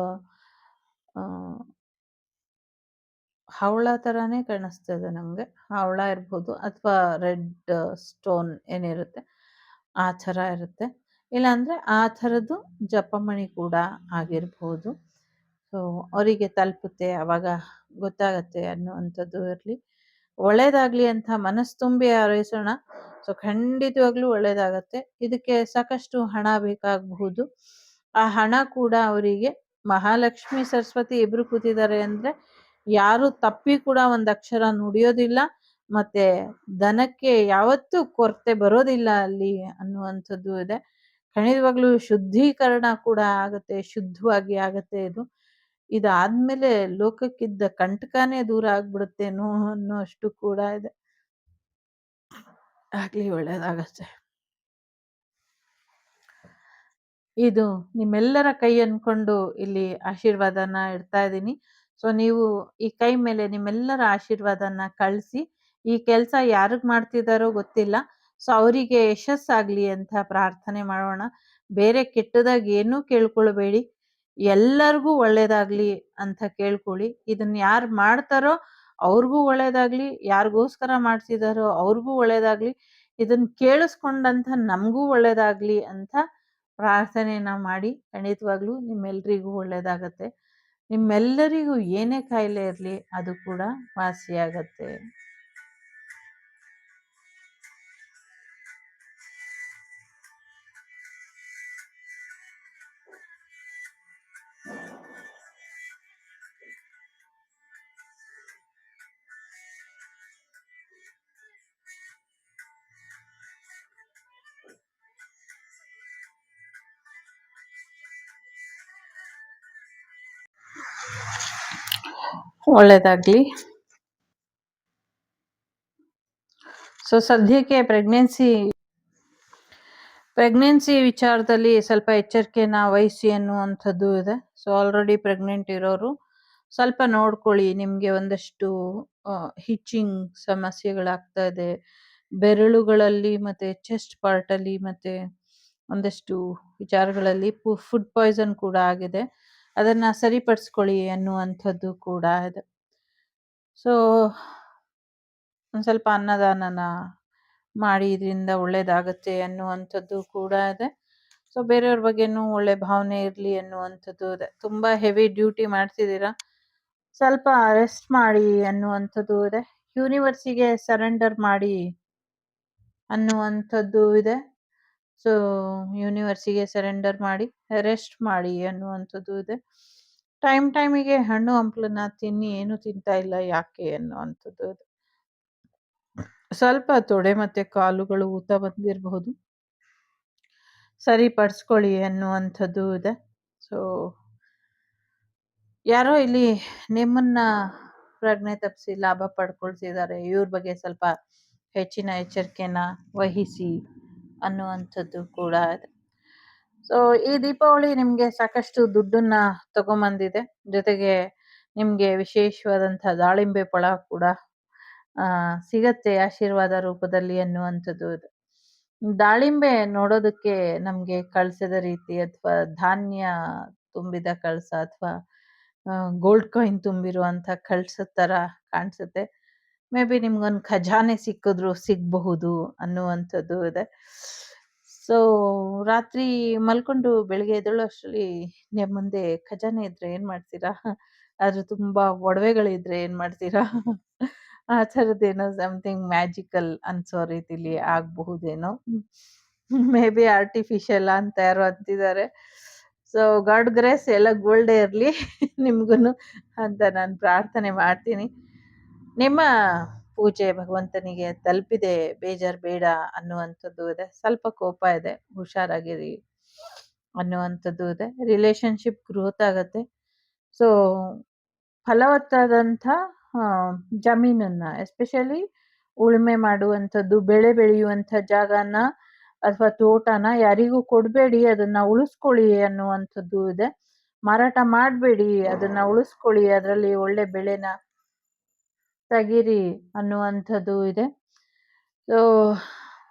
ಹವಳ ತರಾನೇ ಕಾಣಿಸ್ತದೆ ನಂಗೆ. ಹವಳ ಇರ್ಬೋದು ಅಥವಾ ರೆಡ್ ಸ್ಟೋನ್ ಏನಿರುತ್ತೆ ಆ ಥರ ಇರುತ್ತೆ, ಇಲ್ಲಾಂದ್ರೆ ಆ ಥರದ್ದು ಜಪಮಣಿ ಕೂಡ ಆಗಿರ್ಬೋದು. ಸೊ ಅವರಿಗೆ ತಲುಪುತ್ತೆ, ಅವಾಗ ಗೊತ್ತಾಗತ್ತೆ ಅನ್ನುವಂಥದ್ದು ಇರಲಿ. ಒಳ್ಳೇದಾಗ್ಲಿ ಅಂತ ಮನಸ್ಸು ತುಂಬಿ ಹಾರೈಸೋಣ. ಸೊ ಖಂಡಿತವಾಗ್ಲೂ ಒಳ್ಳೇದಾಗತ್ತೆ. ಇದಕ್ಕೆ ಸಾಕಷ್ಟು ಹಣ ಬೇಕಾಗಬಹುದು. ಆ ಹಣ ಕೂಡ ಅವರಿಗೆ ಮಹಾಲಕ್ಷ್ಮಿ ಸರಸ್ವತಿ ಇಬ್ರು ಕೂತಿದ್ದಾರೆ ಅಂದ್ರೆ ಯಾರು ತಪ್ಪಿ ಕೂಡ ಒಂದು ಅಕ್ಷರ ನುಡಿಯೋದಿಲ್ಲ, ಮತ್ತೆ ದನಕ್ಕೆ ಯಾವತ್ತೂ ಕೊರತೆ ಬರೋದಿಲ್ಲ ಅಲ್ಲಿ ಅನ್ನುವಂಥದ್ದು ಇದೆ. ಖಂಡಿತವಾಗ್ಲೂ ಶುದ್ಧೀಕರಣ ಕೂಡ ಆಗತ್ತೆ, ಶುದ್ಧವಾಗಿ ಆಗತ್ತೆ. ಇದಾದ್ಮೇಲೆ ಲೋಕಕ್ಕಿದ್ದ ಕಂಟಕನೇ ದೂರ ಆಗ್ಬಿಡುತ್ತೇನೋ ಅನ್ನೋ ಅಷ್ಟು ಕೂಡ ಇದೆ. ಆಗ್ಲಿ, ಒಳ್ಳೇದಾಗತ್ತೆ. ಇದು ನಿಮ್ಮೆಲ್ಲರ ಕೈ ಅನ್ಕೊಂಡು ಇಲ್ಲಿ ಆಶೀರ್ವಾದನ ಇಡ್ತಾ ಇದ್ದೀನಿ. ಸೊ ನೀವು ಈ ಕೈ ಮೇಲೆ ನಿಮ್ಮೆಲ್ಲರ ಆಶೀರ್ವಾದನ ಕಳಿಸಿ ಈ ಕೆಲಸ ಯಾರಿಗ್ ಮಾಡ್ತಿದ್ದಾರೋ ಗೊತ್ತಿಲ್ಲ. ಸೊ ಅವರಿಗೆ ಯಶಸ್ಸಾಗ್ಲಿ ಅಂತ ಪ್ರಾರ್ಥನೆ ಮಾಡೋಣ. ಬೇರೆ ಕೆಟ್ಟದಾಗಿ ಏನೂ ಕೇಳ್ಕೊಳ್ಬೇಡಿ. ಎಲ್ಲರಿಗೂ ಒಳ್ಳೇದಾಗ್ಲಿ ಅಂತ ಕೇಳ್ಕೊಳ್ಳಿ. ಇದನ್ನ ಯಾರು ಮಾಡ್ತಾರೋ ಅವ್ರಿಗೂ ಒಳ್ಳೇದಾಗ್ಲಿ, ಯಾರಿಗೋಸ್ಕರ ಮಾಡ್ತಿದಾರೋ ಅವ್ರಿಗೂ ಒಳ್ಳೇದಾಗ್ಲಿ, ಇದನ್ನ ಕೇಳಿಸ್ಕೊಂಡಂತ ನಮಗೂ ಒಳ್ಳೇದಾಗ್ಲಿ ಅಂತ ಪ್ರಾರ್ಥನೆನ ಮಾಡಿ ಖಂಡಿತವಾಗ್ಲೂ ನಿಮ್ಮೆಲ್ರಿಗೂ ಒಳ್ಳೇದಾಗತ್ತೆ. ನಿಮ್ಮೆಲ್ಲರಿಗೂ ಏನೇ ಕಾಯಿಲೆ ಇರಲಿ ಅದು ಕೂಡ ವಾಸಿಯಾಗತ್ತೆ. ಒಳ್ಳೇದಾಗ್ಲಿ. ಸೊ ಸದ್ಯಕ್ಕೆ ಪ್ರೆಗ್ನೆನ್ಸಿ ವಿಚಾರದಲ್ಲಿ ಸ್ವಲ್ಪ ಎಚ್ಚರಿಕೆನ ವಹಿಸಿ ಅನ್ನುವಂಥದ್ದು ಇದೆ. ಸೊ ಆಲ್ರೆಡಿ ಪ್ರೆಗ್ನೆಂಟ್ ಇರೋರು ಸ್ವಲ್ಪ ನೋಡ್ಕೊಳ್ಳಿ. ನಿಮ್ಗೆ ಒಂದಷ್ಟು ಹಿಚಿಂಗ್ ಸಮಸ್ಯೆಗಳಾಗ್ತಾ ಇದೆ ಬೆರಳುಗಳಲ್ಲಿ ಮತ್ತೆ ಚೆಸ್ಟ್ ಪಾರ್ಟ್ ಅಲ್ಲಿ, ಮತ್ತೆ ಒಂದಷ್ಟು ವಿಚಾರಗಳಲ್ಲಿ ಫುಡ್ ಪಾಯ್ಸನ್ ಕೂಡ ಆಗಿದೆ. ಅದನ್ನ ಸರಿಪಡಿಸ್ಕೊಳ್ಳಿ ಅನ್ನುವಂಥದ್ದು ಕೂಡ ಇದೆ. ಸೊ ಒಂದ್ ಸ್ವಲ್ಪ ಅನ್ನದಾನನ ಮಾಡಿ ಇದರಿಂದ ಒಳ್ಳೇದಾಗತ್ತೆ ಅನ್ನುವಂಥದ್ದು ಕೂಡ ಇದೆ. ಸೊ ಬೇರೆಯವ್ರ ಬಗ್ಗೆನೂ ಒಳ್ಳೆ ಭಾವನೆ ಇರಲಿ ಅನ್ನುವಂಥದ್ದು ಇದೆ. ತುಂಬಾ ಹೆವಿ ಡ್ಯೂಟಿ ಮಾಡ್ತಿದ್ದೀರಾ, ಸ್ವಲ್ಪ ರೆಸ್ಟ್ ಮಾಡಿ ಅನ್ನುವಂಥದ್ದು ಇದೆ. ಯೂನಿವರ್ಸಿಗೆ ಸರೆಂಡರ್ ಮಾಡಿ ಅನ್ನುವಂಥದ್ದು ಇದೆ. ಸೊ ಯೂನಿವರ್ಸಿಗೆ ಸರೆಂಡರ್ ಮಾಡಿ ರೆಸ್ಟ್ ಮಾಡಿ ಅನ್ನುವಂಥದ್ದು ಇದೆ. ಟೈಮಿಗೆ ಹಣ್ಣು ಹಂಪಲನ್ನ ತಿನ್ನಿ, ಏನು ತಿಂತಾ ಇಲ್ಲ ಯಾಕೆ ಅನ್ನುವಂಥದ್ದು ಇದೆ. ಸ್ವಲ್ಪ ತೊಡೆ ಮತ್ತೆ ಕಾಲುಗಳು ಊತ ಬಂದಿರಬಹುದು, ಸರಿಪಡಿಸ್ಕೊಳ್ಳಿ ಅನ್ನುವಂಥದ್ದು ಇದೆ. ಸೊ ಯಾರೋ ಇಲ್ಲಿ ನಿಮ್ಮನ್ನ ಪ್ರಜ್ಞೆ ತಪ್ಪಿಸಿ ಲಾಭ ಪಡ್ಕೊಳ್ತಿದ್ದಾರೆ, ಇವ್ರ ಬಗ್ಗೆ ಸ್ವಲ್ಪ ಹೆಚ್ಚಿನ ಎಚ್ಚರಿಕೆನ ವಹಿಸಿ ಅನ್ನುವಂಥದ್ದು ಕೂಡ ಇದೆ. ಸೊ ಈ ದೀಪಾವಳಿ ನಿಮ್ಗೆ ಸಾಕಷ್ಟು ದುಡ್ಡನ್ನ ತಗೊಂಬಂದಿದೆ, ಜೊತೆಗೆ ನಿಮ್ಗೆ ವಿಶೇಷವಾದಂತಹ ದಾಳಿಂಬೆ ಫಳ ಕೂಡ ಸಿಗತ್ತೆ ಆಶೀರ್ವಾದ ರೂಪದಲ್ಲಿ ಅನ್ನುವಂಥದ್ದು ಇದೆ. ದಾಳಿಂಬೆ ನೋಡೋದಕ್ಕೆ ನಮ್ಗೆ ಕಳಸದ ರೀತಿ ಅಥವಾ ಧಾನ್ಯ ತುಂಬಿದ ಕಳಸ ಅಥವಾ ಗೋಲ್ಡ್ ಕಾಯಿನ್ ತುಂಬಿರುವಂತ ಕಳಸದ ತರ ಕಾಣಿಸುತ್ತೆ. ಮೇ ಬಿ ನಿಮ್ಗೊಂದು ಖಜಾನೆ ಸಿಗಬಹುದು ಅನ್ನುವಂಥದ್ದು ಇದೆ. ಸೊ ರಾತ್ರಿ ಮಲ್ಕೊಂಡು ಬೆಳಿಗ್ಗೆ ಎದ್ದೇಳೋ ಅಷ್ಟರಲ್ಲಿ ನಿಮ್ಮ ಮುಂದೆ ಖಜಾನೆ ಇದ್ರೆ ಏನ್ ಮಾಡ್ತೀರಾ? ಆದ್ರೆ ತುಂಬಾ ಒಡವೆಗಳಿದ್ರೆ ಏನ್ ಮಾಡ್ತೀರಾ? ಆ ಥರದ್ದೇನೋ ಸಮಥಿಂಗ್ ಮ್ಯಾಜಿಕಲ್ ಅನ್ಸೋ ರೀತಿಲಿ ಆಗಬಹುದೇನೋ. ಮೇ ಬಿ ಆರ್ಟಿಫಿಷಿಯಲ್ ಅಂತ ಯಾರೋ ಅಂತಿದ್ದಾರೆ. ಸೊ ಗಾಡ್ ಗ್ರೇಸ್ ಎಲ್ಲ ಗೋಲ್ಡೇ ಇರಲಿ ನಿಮ್ಗೂನು ಅಂತ ನಾನು ಪ್ರಾರ್ಥನೆ ಮಾಡ್ತೀನಿ. ನಿಮ್ಮ ಪೂಜೆ ಭಗವಂತನಿಗೆ ತಲುಪಿದೆ, ಬೇಜಾರ್ ಬೇಡ ಅನ್ನುವಂಥದ್ದು ಇದೆ. ಸ್ವಲ್ಪ ಕೋಪ ಇದೆ, ಹುಷಾರಾಗಿರಿ ಅನ್ನುವಂಥದ್ದು ಇದೆ. ರಿಲೇಶನ್ಶಿಪ್ ಗ್ರೋತ್ ಆಗತ್ತೆ. ಸೊ ಫಲವತ್ತಾದಂಥ ಜಮೀನನ್ನ, ಎಸ್ಪೆಷಲಿ ಉಳುಮೆ ಮಾಡುವಂಥದ್ದು, ಬೆಳೆ ಬೆಳೆಯುವಂಥ ಜಾಗನ ಅಥವಾ ತೋಟನ ಯಾರಿಗೂ ಕೊಡಬೇಡಿ, ಅದನ್ನ ಉಳಿಸ್ಕೊಳ್ಳಿ ಅನ್ನುವಂಥದ್ದು ಇದೆ. ಮಾರಾಟ ಮಾಡಬೇಡಿ, ಅದನ್ನ ಉಳಿಸ್ಕೊಳ್ಳಿ, ಅದರಲ್ಲಿ ಒಳ್ಳೆ ಬೆಳೆನ ತೆಗೀರಿ ಅನ್ನುವಂಥದ್ದು ಇದೆ. ಸೊ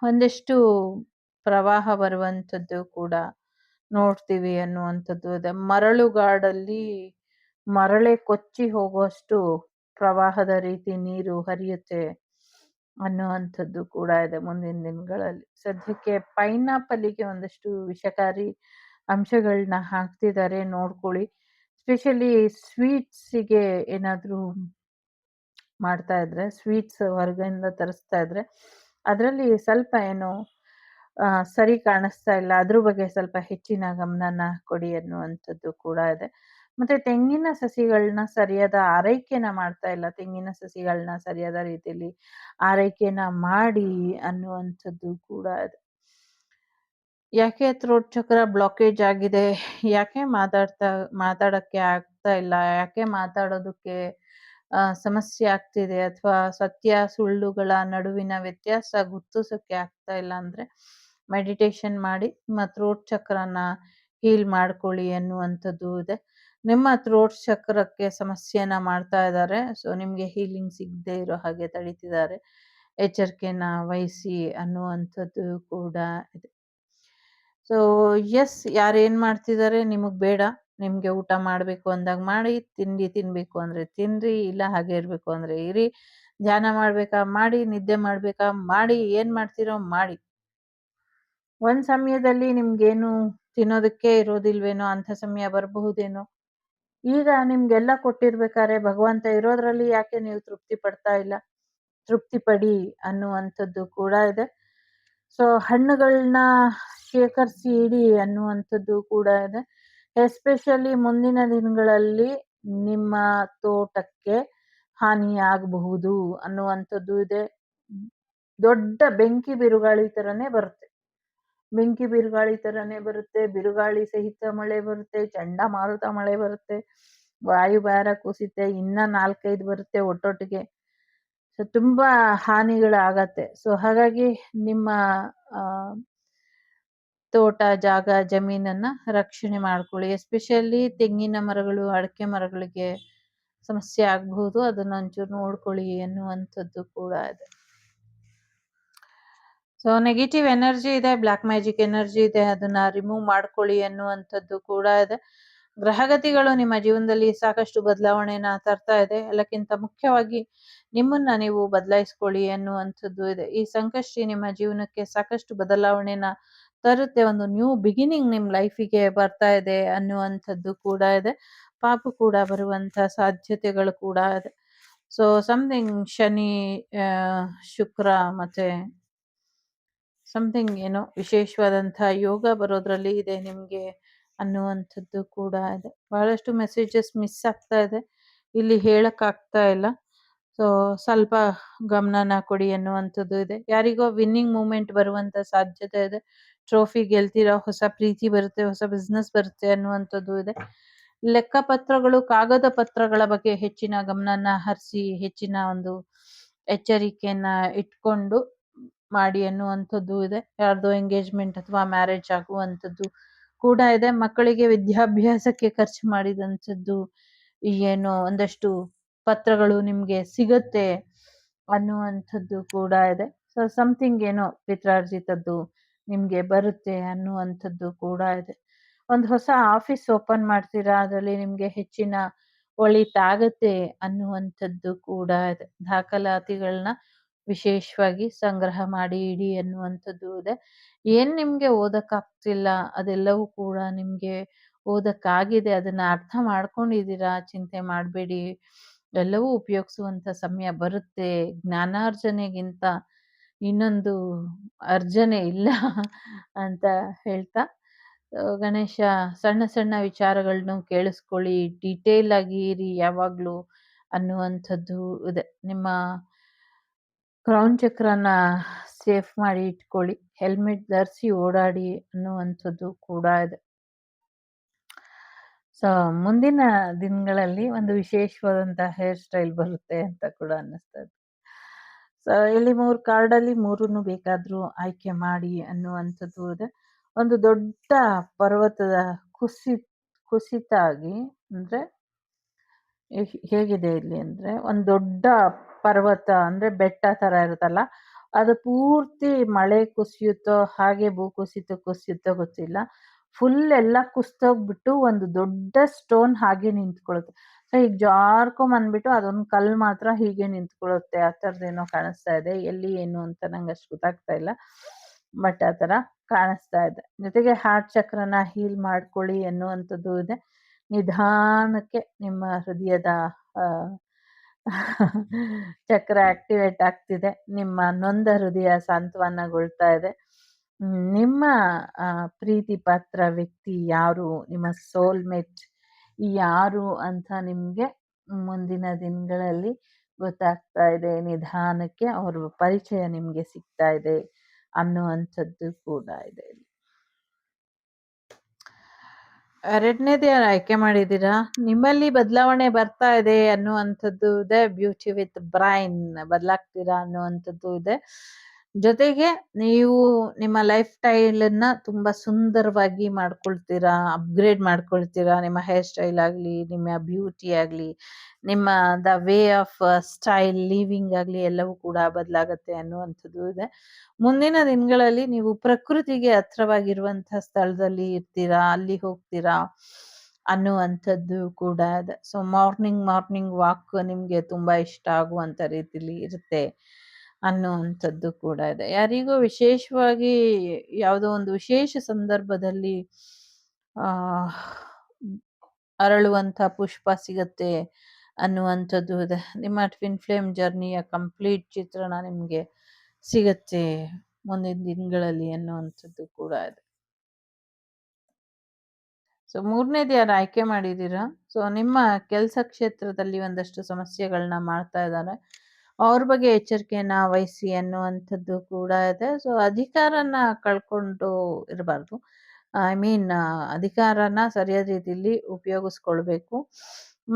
ಒಂದಿಷ್ಟು ಪ್ರವಾಹ ಬರುವಂಥದ್ದು ಕೂಡ ನೋಡ್ತೀವಿ ಅನ್ನುವಂಥದ್ದು ಇದೆ. ಮರಳುಗಾಡಲ್ಲಿ ಮರಳೆ ಕೊಚ್ಚಿ ಹೋಗುವಷ್ಟು ಪ್ರವಾಹದ ರೀತಿ ನೀರು ಹರಿಯುತ್ತೆ ಅನ್ನುವಂಥದ್ದು ಕೂಡ ಇದೆ ಮುಂದಿನ ದಿನಗಳಲ್ಲಿ. ಸದ್ಯಕ್ಕೆ ಪೈನಾಪಲ್ಗೆ ಒಂದಷ್ಟು ವಿಷಕಾರಿ ಅಂಶಗಳನ್ನ ಹಾಕ್ತಿದ್ದಾರೆ, ನೋಡ್ಕೊಳ್ಳಿ. ಸ್ಪೆಷಲಿ ಸ್ವೀಟ್ಸಿಗೆ ಏನಾದರೂ ಮಾಡ್ತಾ ಇದ್ರೆ, ಸ್ವೀಟ್ಸ್ ಹೊರಗಿಂದ ತರಿಸ್ತಾ ಇದ್ರೆ ಅದರಲ್ಲಿ ಸ್ವಲ್ಪ ಏನೋ ಸರಿ ಕಾಣಿಸ್ತಾ ಇಲ್ಲ, ಅದ್ರ ಬಗ್ಗೆ ಸ್ವಲ್ಪ ಹೆಚ್ಚಿನ ಗಮನನ ಕೊಡಿ ಅನ್ನುವಂಥದ್ದು ಕೂಡ ಇದೆ. ಮತ್ತೆ ತೆಂಗಿನ ಸಸಿಗಳನ್ನ ಸರಿಯಾದ ಆರೈಕೆನ ಮಾಡ್ತಾ ಇಲ್ಲ, ತೆಂಗಿನ ಸಸಿಗಳನ್ನ ಸರಿಯಾದ ರೀತಿಯಲ್ಲಿ ಆರೈಕೆನ ಮಾಡಿ ಅನ್ನುವಂಥದ್ದು ಕೂಡ ಇದೆ. ಯಾಕೆ ಥ್ರೋಟ್ ಚಕ್ರ ಬ್ಲಾಕೇಜ್ ಆಗಿದೆ, ಯಾಕೆ ಮಾತಾಡಕ್ಕೆ ಆಗ್ತಾ ಇಲ್ಲ, ಯಾಕೆ ಮಾತಾಡೋದಕ್ಕೆ ಸಮಸ್ಯೆ ಆಗ್ತಿದೆ, ಅಥವಾ ಸತ್ಯ ಸುಳ್ಳುಗಳ ನಡುವಿನ ವ್ಯತ್ಯಾಸ ಗುರ್ತಿಸೋಕ್ಕೆ ಆಗ್ತಾ ಇಲ್ಲ ಅಂದ್ರೆ ಮೆಡಿಟೇಷನ್ ಮಾಡಿ ನಿಮ್ಮ ಥ್ರೋಟ್ ಚಕ್ರನ ಹೀಲ್ ಮಾಡ್ಕೊಳ್ಳಿ ಅನ್ನುವಂಥದ್ದು ಇದೆ. ನಿಮ್ಮ ಥ್ರೋಟ್ ಚಕ್ರಕ್ಕೆ ಸಮಸ್ಯೆನ ಮಾಡ್ತಾ ಇದ್ದಾರೆ. ಸೊ ನಿಮಗೆ ಹೀಲಿಂಗ್ ಸಿಗದೆ ಇರೋ ಹಾಗೆ ತಡೀತಿದ್ದಾರೆ. ಎಚ್ಚರಿಕೆನ ವಹಿಸಿ ಅನ್ನುವಂಥದ್ದು ಕೂಡ ಇದೆ. ಸೊ ಎಸ್, ಯಾರೇನು ಮಾಡ್ತಿದ್ದಾರೆ ನಿಮಗೆ ಬೇಡ. ನಿಮಗೆ ಊಟ ಮಾಡಬೇಕು ಅಂದಾಗ ಮಾಡಿ, ತಿಂಡಿ ತಿನ್ನಬೇಕು ಅಂದರೆ ತಿನ್ನಿರಿ, ಇಲ್ಲ ಹಾಗೆ ಇರಬೇಕು ಅಂದರೆ ಇರಿ. ಧ್ಯಾನ ಮಾಡಬೇಕಾ ಮಾಡಿ, ನಿದ್ದೆ ಮಾಡಬೇಕಾ ಮಾಡಿ, ಏನು ಮಾಡ್ತೀರೋ ಮಾಡಿ. ಒಂದು ಸಮಯದಲ್ಲಿ ನಿಮ್ಗೇನು ತಿನ್ನೋದಕ್ಕೆ ಇರೋದಿಲ್ವೇನೋ ಅಂಥ ಸಮಯ ಬರಬಹುದೇನೋ. ಈಗ ನಿಮ್ಗೆಲ್ಲ ಕೊಟ್ಟಿರ್ಬೇಕಾದ್ರೆ ಭಗವಂತ ಇರೋದ್ರಲ್ಲಿ ಯಾಕೆ ನೀವು ತೃಪ್ತಿ ಪಡ್ತಾ ಇಲ್ಲ? ತೃಪ್ತಿ ಪಡಿ ಅನ್ನುವಂಥದ್ದು ಕೂಡ ಇದೆ. ಸೊ ಹಣ್ಣುಗಳನ್ನ ಶೇಖರಿಸಿ ಇಡಿ ಅನ್ನುವಂಥದ್ದು ಕೂಡ ಇದೆ. ಎಸ್ಪೆಷಲಿ ಮುಂದಿನ ದಿನಗಳಲ್ಲಿ ನಿಮ್ಮ ತೋಟಕ್ಕೆ ಹಾನಿಯಾಗಬಹುದು ಅನ್ನುವಂಥದ್ದು ಇದೆ. ದೊಡ್ಡ ಬೆಂಕಿ ಬಿರುಗಾಳಿ ಥರನೇ ಬರುತ್ತೆ. ಬೆಂಕಿ ಬಿರುಗಾಳಿ ಥರನೇ ಬರುತ್ತೆ. ಬಿರುಗಾಳಿ ಸಹಿತ ಮಳೆ ಬರುತ್ತೆ. ಚಂಡಮಾರುತ ಮಳೆ ಬರುತ್ತೆ. ವಾಯುಭಾರ ಕುಸಿತೆ ಇನ್ನ 4-5 ಬರುತ್ತೆ ಒಟ್ಟೊಟ್ಟಿಗೆ. ಸೊ ತುಂಬಾ ಹಾನಿಗಳಾಗತ್ತೆ. ಸೊ ಹಾಗಾಗಿ ನಿಮ್ಮ ತೋಟ, ಜಾಗ, ಜಮೀನನ್ನ ರಕ್ಷಣೆ ಮಾಡ್ಕೊಳ್ಳಿ. ಎಸ್ಪೆಷಲಿ ತೆಂಗಿನ ಮರಗಳು, ಅಡಕೆ ಮರಗಳಿಗೆ ಸಮಸ್ಯೆ ಆಗಬಹುದು. ಅದನ್ನ ಒಂಚೂರು ನೋಡ್ಕೊಳ್ಳಿ ಅನ್ನುವಂಥದ್ದು ಕೂಡ ಇದೆ. ಸೊ ನೆಗೆಟಿವ್ ಎನರ್ಜಿ ಇದೆ, ಬ್ಲ್ಯಾಕ್ ಮ್ಯಾಜಿಕ್ ಎನರ್ಜಿ ಇದೆ, ಅದನ್ನ ರಿಮೂವ್ ಮಾಡ್ಕೊಳ್ಳಿ ಅನ್ನುವಂಥದ್ದು ಕೂಡ ಇದೆ. ಗ್ರಹಗತಿಗಳು ನಿಮ್ಮ ಜೀವನದಲ್ಲಿ ಸಾಕಷ್ಟು ಬದಲಾವಣೆನ ತರ್ತಾ ಇದೆ. ಎಲ್ಲಕ್ಕಿಂತ ಮುಖ್ಯವಾಗಿ ನಿಮ್ಮನ್ನ ನೀವು ಬದಲಾಯಿಸ್ಕೊಳ್ಳಿ ಅನ್ನುವಂಥದ್ದು ಇದೆ. ಈ ಸಂಕಷ್ಟಿ ನಿಮ್ಮ ಜೀವನಕ್ಕೆ ಸಾಕಷ್ಟು ಬದಲಾವಣೆನ ತರುತ್ತೆ. ಒಂದು ನ್ಯೂ ಬಿಗಿನಿಂಗ್ ನಿಮ್ಮ ಲೈಫಿಗೆ ಬರ್ತಾ ಇದೆ ಅನ್ನುವಂಥದ್ದು ಕೂಡ ಇದೆ. ಪಾಪು ಕೂಡ ಬರುವಂಥ ಸಾಧ್ಯತೆಗಳು ಕೂಡ ಇದೆ. ಸೊ ಸಮಥಿಂಗ್ ಶನಿ, ಶುಕ್ರ ಮತ್ತೆ ಸಮಥಿಂಗ್ ಏನೋ ವಿಶೇಷವಾದಂಥ ಯೋಗ ಬರೋದ್ರಲ್ಲಿ ಇದೆ ನಿಮಗೆ ಅನ್ನುವಂಥದ್ದು ಕೂಡ ಇದೆ. ಬಹಳಷ್ಟು ಮೆಸೇಜಸ್ ಮಿಸ್ ಆಗ್ತಾ ಇದೆ, ಇಲ್ಲಿ ಹೇಳಕ್ಕಾಗ್ತಾ ಇಲ್ಲ. ಸೊ ಸ್ವಲ್ಪ ಗಮನನ ಕೊಡಿ ಅನ್ನುವಂಥದ್ದು ಇದೆ. ಯಾರಿಗೋ ವಿನ್ನಿಂಗ್ ಮೂಮೆಂಟ್ ಬರುವಂಥ ಸಾಧ್ಯತೆ ಇದೆ. ಟ್ರೋಫಿ ಗೆಲ್ತೀರಾ, ಹೊಸ ಪ್ರೀತಿ ಬರುತ್ತೆ, ಹೊಸ ಬಿಸ್ನೆಸ್ ಬರುತ್ತೆ ಅನ್ನುವಂಥದ್ದು ಇದೆ. ಲೆಕ್ಕಪತ್ರಗಳು, ಕಾಗದ ಪತ್ರಗಳ ಬಗ್ಗೆ ಹೆಚ್ಚಿನ ಗಮನನ ಹರಿಸಿ, ಹೆಚ್ಚಿನ ಒಂದು ಎಚ್ಚರಿಕೆಯನ್ನ ಇಟ್ಕೊಂಡು ಮಾಡಿ ಅನ್ನುವಂಥದ್ದು ಇದೆ. ಯಾರ್ದೋ ಎಂಗೇಜ್ಮೆಂಟ್ ಅಥವಾ ಮ್ಯಾರೇಜ್ ಆಗುವಂಥದ್ದು ಕೂಡ ಇದೆ. ಮಕ್ಕಳಿಗೆ ವಿದ್ಯಾಭ್ಯಾಸಕ್ಕೆ ಖರ್ಚು ಮಾಡಿದಂಥದ್ದು ಏನೋ ಒಂದಷ್ಟು ಪತ್ರಗಳು ನಿಮ್ಗೆ ಸಿಗತ್ತೆ ಅನ್ನುವಂಥದ್ದು ಕೂಡ ಇದೆ. ಸೊ ಸಮಥಿಂಗ್ ಏನೋ ಪಿತ್ರಾರ್ಜಿತದ್ದು ನಿಮ್ಗೆ ಬರುತ್ತೆ ಅನ್ನುವಂಥದ್ದು ಕೂಡ ಇದೆ. ಒಂದು ಹೊಸ ಆಫೀಸ್ ಓಪನ್ ಮಾಡ್ತೀರಾ, ಅದರಲ್ಲಿ ನಿಮ್ಗೆ ಹೆಚ್ಚಿನ ಒಳಿತಾಗತ್ತೆ ಅನ್ನುವಂಥದ್ದು ಕೂಡ ಇದೆ. ದಾಖಲಾತಿಗಳನ್ನ ವಿಶೇಷವಾಗಿ ಸಂಗ್ರಹ ಮಾಡಿ ಇಡಿ ಅನ್ನುವಂಥದ್ದು ಇದೆ. ಏನ್ ನಿಮ್ಗೆ ಓದಕ್ಕಾಗ್ತಿಲ್ಲ ಅದೆಲ್ಲವೂ ಕೂಡ ನಿಮ್ಗೆ ಓದಕ್ಕಾಗಿದೆ. ಅದನ್ನ ಅರ್ಥ ಮಾಡ್ಕೊಂಡಿದ್ದೀರಾ, ಚಿಂತೆ ಮಾಡಬೇಡಿ. ಎಲ್ಲವೂ ಉಪಯೋಗಿಸುವಂಥ ಸಮಯ ಬರುತ್ತೆ. ಜ್ಞಾನಾರ್ಜನೆಗಿಂತ ಇನ್ನೊಂದು ಅರ್ಜನೆ ಇಲ್ಲ ಅಂತ ಹೇಳ್ತಾ, ಗಣೇಶ ಸಣ್ಣ ಸಣ್ಣ ವಿಚಾರಗಳನ್ನು ಕೇಳಿಸ್ಕೊಳ್ಳಿ, ಡೀಟೇಲ್ ಆಗಿ ಇರಿ ಯಾವಾಗಲೂ ಅನ್ನುವಂಥದ್ದು ಇದೆ. ನಿಮ್ಮ ಕ್ರೌನ್ ಚಕ್ರನ ಸೇಫ್ ಮಾಡಿ ಇಟ್ಕೊಳ್ಳಿ, ಹೆಲ್ಮೆಟ್ ಧರಿಸಿ ಓಡಾಡಿ ಅನ್ನುವಂಥದ್ದು ಕೂಡ ಇದೆ. ಸೊ ಮುಂದಿನ ದಿನಗಳಲ್ಲಿ ಒಂದು ವಿಶೇಷವಾದಂಥ ಹೇರ್ ಸ್ಟೈಲ್ ಬರುತ್ತೆ ಅಂತ ಕೂಡ ಅನ್ನಿಸ್ತದೆ. ಸೊ ಇಲ್ಲಿ 3 ಕಾರ್ಡಲ್ಲಿ 3 ಬೇಕಾದರೂ ಆಯ್ಕೆ ಮಾಡಿ ಅನ್ನುವಂಥದ್ದು ಇದೆ. ಒಂದು ದೊಡ್ಡ ಪರ್ವತದ ಕುಸಿತ ಆಗಿ, ಅಂದರೆ ಹೇಗಿದೆ ಇಲ್ಲಿ ಅಂದರೆ, ಒಂದು ದೊಡ್ಡ ಪರ್ವತ ಅಂದರೆ ಬೆಟ್ಟ ಥರ ಇರುತ್ತಲ್ಲ, ಅದು ಪೂರ್ತಿ ಮಳೆ ಕುಸಿಯುತ್ತೋ ಹಾಗೆ ಕುಸಿಯುತ್ತೋ ಗೊತ್ತಿಲ್ಲ, ಫುಲ್ ಎಲ್ಲ ಕುಸ್ತೋಗ್ಬಿಟ್ಟು ಒಂದು ದೊಡ್ಡ ಸ್ಟೋನ್ ಹಾಗೆ ನಿಂತ್ಕೊಳ್ಳುತ್ತೆ. ಸೊ ಈಗ ಜಾರ್ಕೊಂಬಂದ್ಬಿಟ್ಟು ಅದೊಂದು ಕಲ್ಲು ಮಾತ್ರ ಹೀಗೆ ನಿಂತ್ಕೊಳ್ಳುತ್ತೆ. ಆ ಥರದ್ದೇನೋ ಕಾಣಿಸ್ತಾ ಇದೆ. ಎಲ್ಲಿ ಏನು ಅಂತ ನಂಗೆ ಅಷ್ಟು ಗೊತ್ತಾಗ್ತಾ ಇಲ್ಲ, ಬಟ್ ಆ ಥರ ಕಾಣಿಸ್ತಾ ಇದೆ. ಜೊತೆಗೆ ಹಾರ್ಟ್ ಚಕ್ರನ ಹೀಲ್ ಮಾಡ್ಕೊಳ್ಳಿ ಅನ್ನುವಂಥದ್ದು ಇದೆ. ನಿಧಾನಕ್ಕೆ ನಿಮ್ಮ ಹೃದಯದ ಚಕ್ರ ಆಕ್ಟಿವೇಟ್ ಆಗ್ತಿದೆ. ನಿಮ್ಮ ನೊಂದ ಹೃದಯ ಸಾಂತ್ವನಗೊಳ್ತಾ ಇದೆ. ನಿಮ್ಮ ಪ್ರೀತಿ ಪಾತ್ರ ವ್ಯಕ್ತಿ ಯಾರು, ನಿಮ್ಮ ಸೋಲ್ಮೇಟ್ ಯಾರು ಅಂತ ನಿಮಗೆ ಮುಂದಿನ ದಿನಗಳಲ್ಲಿ ಗೊತ್ತಾಗ್ತಾ ಇದೆ. ನಿಧಾನಕ್ಕೆ ಅವ್ರ ಪರಿಚಯ ನಿಮಗೆ ಸಿಗ್ತಾ ಇದೆ ಅನ್ನುವಂಥದ್ದು ಕೂಡ ಇದೆ. ಎರಡನೇದೇ ಆಯ್ಕೆ ಮಾಡಿದ್ದೀರಾ, ನಿಮ್ಮಲ್ಲಿ ಬದಲಾವಣೆ ಬರ್ತಾ ಇದೆ ಅನ್ನುವಂಥದ್ದು ಇದೆ. ಬ್ಯೂಟಿ ವಿತ್ ಬ್ರೈನ್, ಬದಲಾಗ್ತೀರಾ ಅನ್ನುವಂಥದ್ದು ಇದೆ. ಜೊತೆಗೆ ನೀವು ನಿಮ್ಮ ಲೈಫ್ ಸ್ಟೈಲನ್ನ ತುಂಬಾ ಸುಂದರವಾಗಿ ಮಾಡ್ಕೊಳ್ತೀರಾ, ಅಪ್‌ಗ್ರೇಡ್ ಮಾಡ್ಕೊಳ್ತೀರಾ. ನಿಮ್ಮ ಹೇರ್ ಸ್ಟೈಲ್ ಆಗ್ಲಿ, ನಿಮ್ಮ ಬ್ಯೂಟಿ ಆಗ್ಲಿ, ನಿಮ್ಮ the way of style living ಆಗ್ಲಿ ಎಲ್ಲವೂ ಕೂಡ ಬದಲಾಗತ್ತೆ ಅನ್ನುವಂಥದ್ದು ಇದೆ. ಮುಂದಿನ ದಿನಗಳಲ್ಲಿ ನೀವು ಪ್ರಕೃತಿಗೆ ಹತ್ರವಾಗಿರುವಂತಹ ಸ್ಥಳದಲ್ಲಿ ಇರ್ತೀರಾ, ಅಲ್ಲಿ ಹೋಗ್ತೀರಾ ಅನ್ನುವಂಥದ್ದು ಕೂಡ ಇದೆ. ಸೊ ಮಾರ್ನಿಂಗ್ ವಾಕ್ ನಿಮ್ಗೆ ತುಂಬಾ ಇಷ್ಟ ಆಗುವಂತ ರೀತಿಲಿ ಇರುತ್ತೆ ಅನ್ನುವಂಥದ್ದು ಕೂಡ ಇದೆ. ಯಾರಿಗೋ ವಿಶೇಷವಾಗಿ ಯಾವುದೋ ಒಂದು ವಿಶೇಷ ಸಂದರ್ಭದಲ್ಲಿ ಆ ಅರಳುವಂಥ ಪುಷ್ಪ ಸಿಗತ್ತೆ ಅನ್ನುವಂಥದ್ದು ಇದೆ. ನಿಮ್ಮ ಟ್ವಿನ್ ಫ್ಲೇಮ್ ಜರ್ನಿಯ ಕಂಪ್ಲೀಟ್ ಚಿತ್ರಣ ನಿಮ್ಗೆ ಸಿಗತ್ತೆ ಮುಂದಿನ ದಿನಗಳಲ್ಲಿ ಅನ್ನುವಂಥದ್ದು ಕೂಡ ಇದೆ. ಸೊ ಮೂರನೇದು ಯಾರು ಆಯ್ಕೆ ಮಾಡಿದ್ದೀರಾ, ಸೊ ನಿಮ್ಮ ಕೆಲಸ ಕ್ಷೇತ್ರದಲ್ಲಿ ಒಂದಷ್ಟು ಸಮಸ್ಯೆಗಳನ್ನ ಮಾಡ್ತಾ ಇದ್ದಾರೆ, ಅವ್ರ ಬಗ್ಗೆ ಎಚ್ಚರಿಕೆಯನ್ನ ವಹಿಸಿ ಅನ್ನುವಂಥದ್ದು ಕೂಡ ಇದೆ. ಸೊ ಅಧಿಕಾರನ ಕಳ್ಕೊಂಡು ಇರಬಾರ್ದು. ಐ ಮೀನ್ ಅಧಿಕಾರನ ಸರಿಯಾದ ರೀತಿಯಲ್ಲಿ ಉಪಯೋಗಿಸ್ಕೊಳ್ಬೇಕು.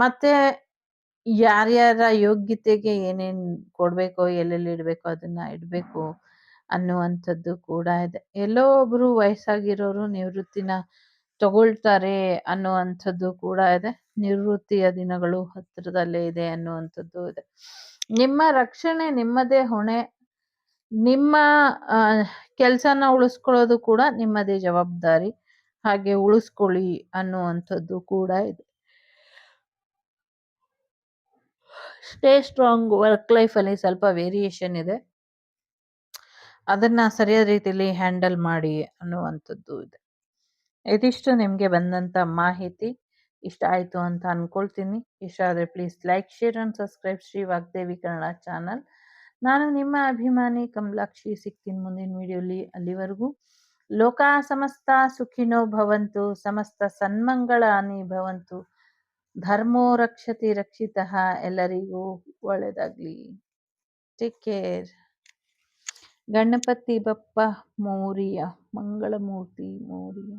ಮತ್ತೆ ಯಾರ್ಯಾರ ಯೋಗ್ಯತೆಗೆ ಏನೇನ್ ಕೊಡ್ಬೇಕೋ, ಎಲ್ಲೆಲ್ಲಿ ಇಡ್ಬೇಕೋ ಅದನ್ನ ಇಡ್ಬೇಕು ಅನ್ನುವಂಥದ್ದು ಕೂಡ ಇದೆ. ಎಲ್ಲೋ ಒಬ್ರು ವಯಸ್ಸಾಗಿರೋರು ನಿವೃತ್ತಿನ ತಗೊಳ್ತಾರೆ ಅನ್ನುವಂಥದ್ದು ಕೂಡ ಇದೆ. ನಿವೃತ್ತಿಯ ದಿನಗಳು ಹತ್ತಿರದಲ್ಲೇ ಇದೆ ಅನ್ನುವಂಥದ್ದು ಇದೆ. ನಿಮ್ಮ ರಕ್ಷಣೆ ನಿಮ್ಮದೇ ಹೊಣೆ. ನಿಮ್ಮ ಕೆಲಸನ ಉಳಿಸ್ಕೊಳ್ಳೋದು ಕೂಡ ನಿಮ್ಮದೇ ಜವಾಬ್ದಾರಿ. ಹಾಗೆ ಉಳಿಸ್ಕೊಳ್ಳಿ ಅನ್ನುವಂಥದ್ದು ಕೂಡ ಇದೆ. Stay strong. ವರ್ಕ್ ಲೈಫ್ ಅಲ್ಲಿ ಸ್ವಲ್ಪ ವೇರಿಯೇಷನ್ ಇದೆ, ಅದನ್ನ ಸರಿಯಾದ ರೀತಿಯಲ್ಲಿ ಹ್ಯಾಂಡಲ್ ಮಾಡಿ ಅನ್ನುವಂಥದ್ದು ಇದೆ. ಇದಿಷ್ಟು ನಿಮಗೆ ಬಂದಂತ ಮಾಹಿತಿ. ಇಷ್ಟ ಆಯ್ತು ಅಂತ ಅನ್ಕೊಳ್ತೀನಿ. ಇಷ್ಟ ಆದರೆ please like, share and subscribe Shri Vagdevi Kannada channel. ನಾನು ನಿಮ್ಮ ಅಭಿಮಾನಿ ಕಮಲಾಕ್ಷಿ. ಸಿಗ್ತೀನಿ ಮುಂದಿನ ವಿಡಿಯೋಲಿ. ಅಲ್ಲಿವರೆಗೂ ಲೋಕ ಸಮಸ್ತ ಸುಖಿನೋ ಭವಂತು, ಸಮಸ್ತ ಸನ್ಮಂಗಳಾನಿ ಭವಂತು, ಧರ್ಮೋ ರಕ್ಷತಿ ರಕ್ಷಿತಃ. ಎಲ್ಲರಿಗೂ ಒಳ್ಳೆಯದಾಗ್ಲಿ. Take care. ಗಣಪತಿ ಬಪ್ಪ ಮೋರಿಯ, ಮಂಗಳಮೂರ್ತಿ ಮೋರಿಯ.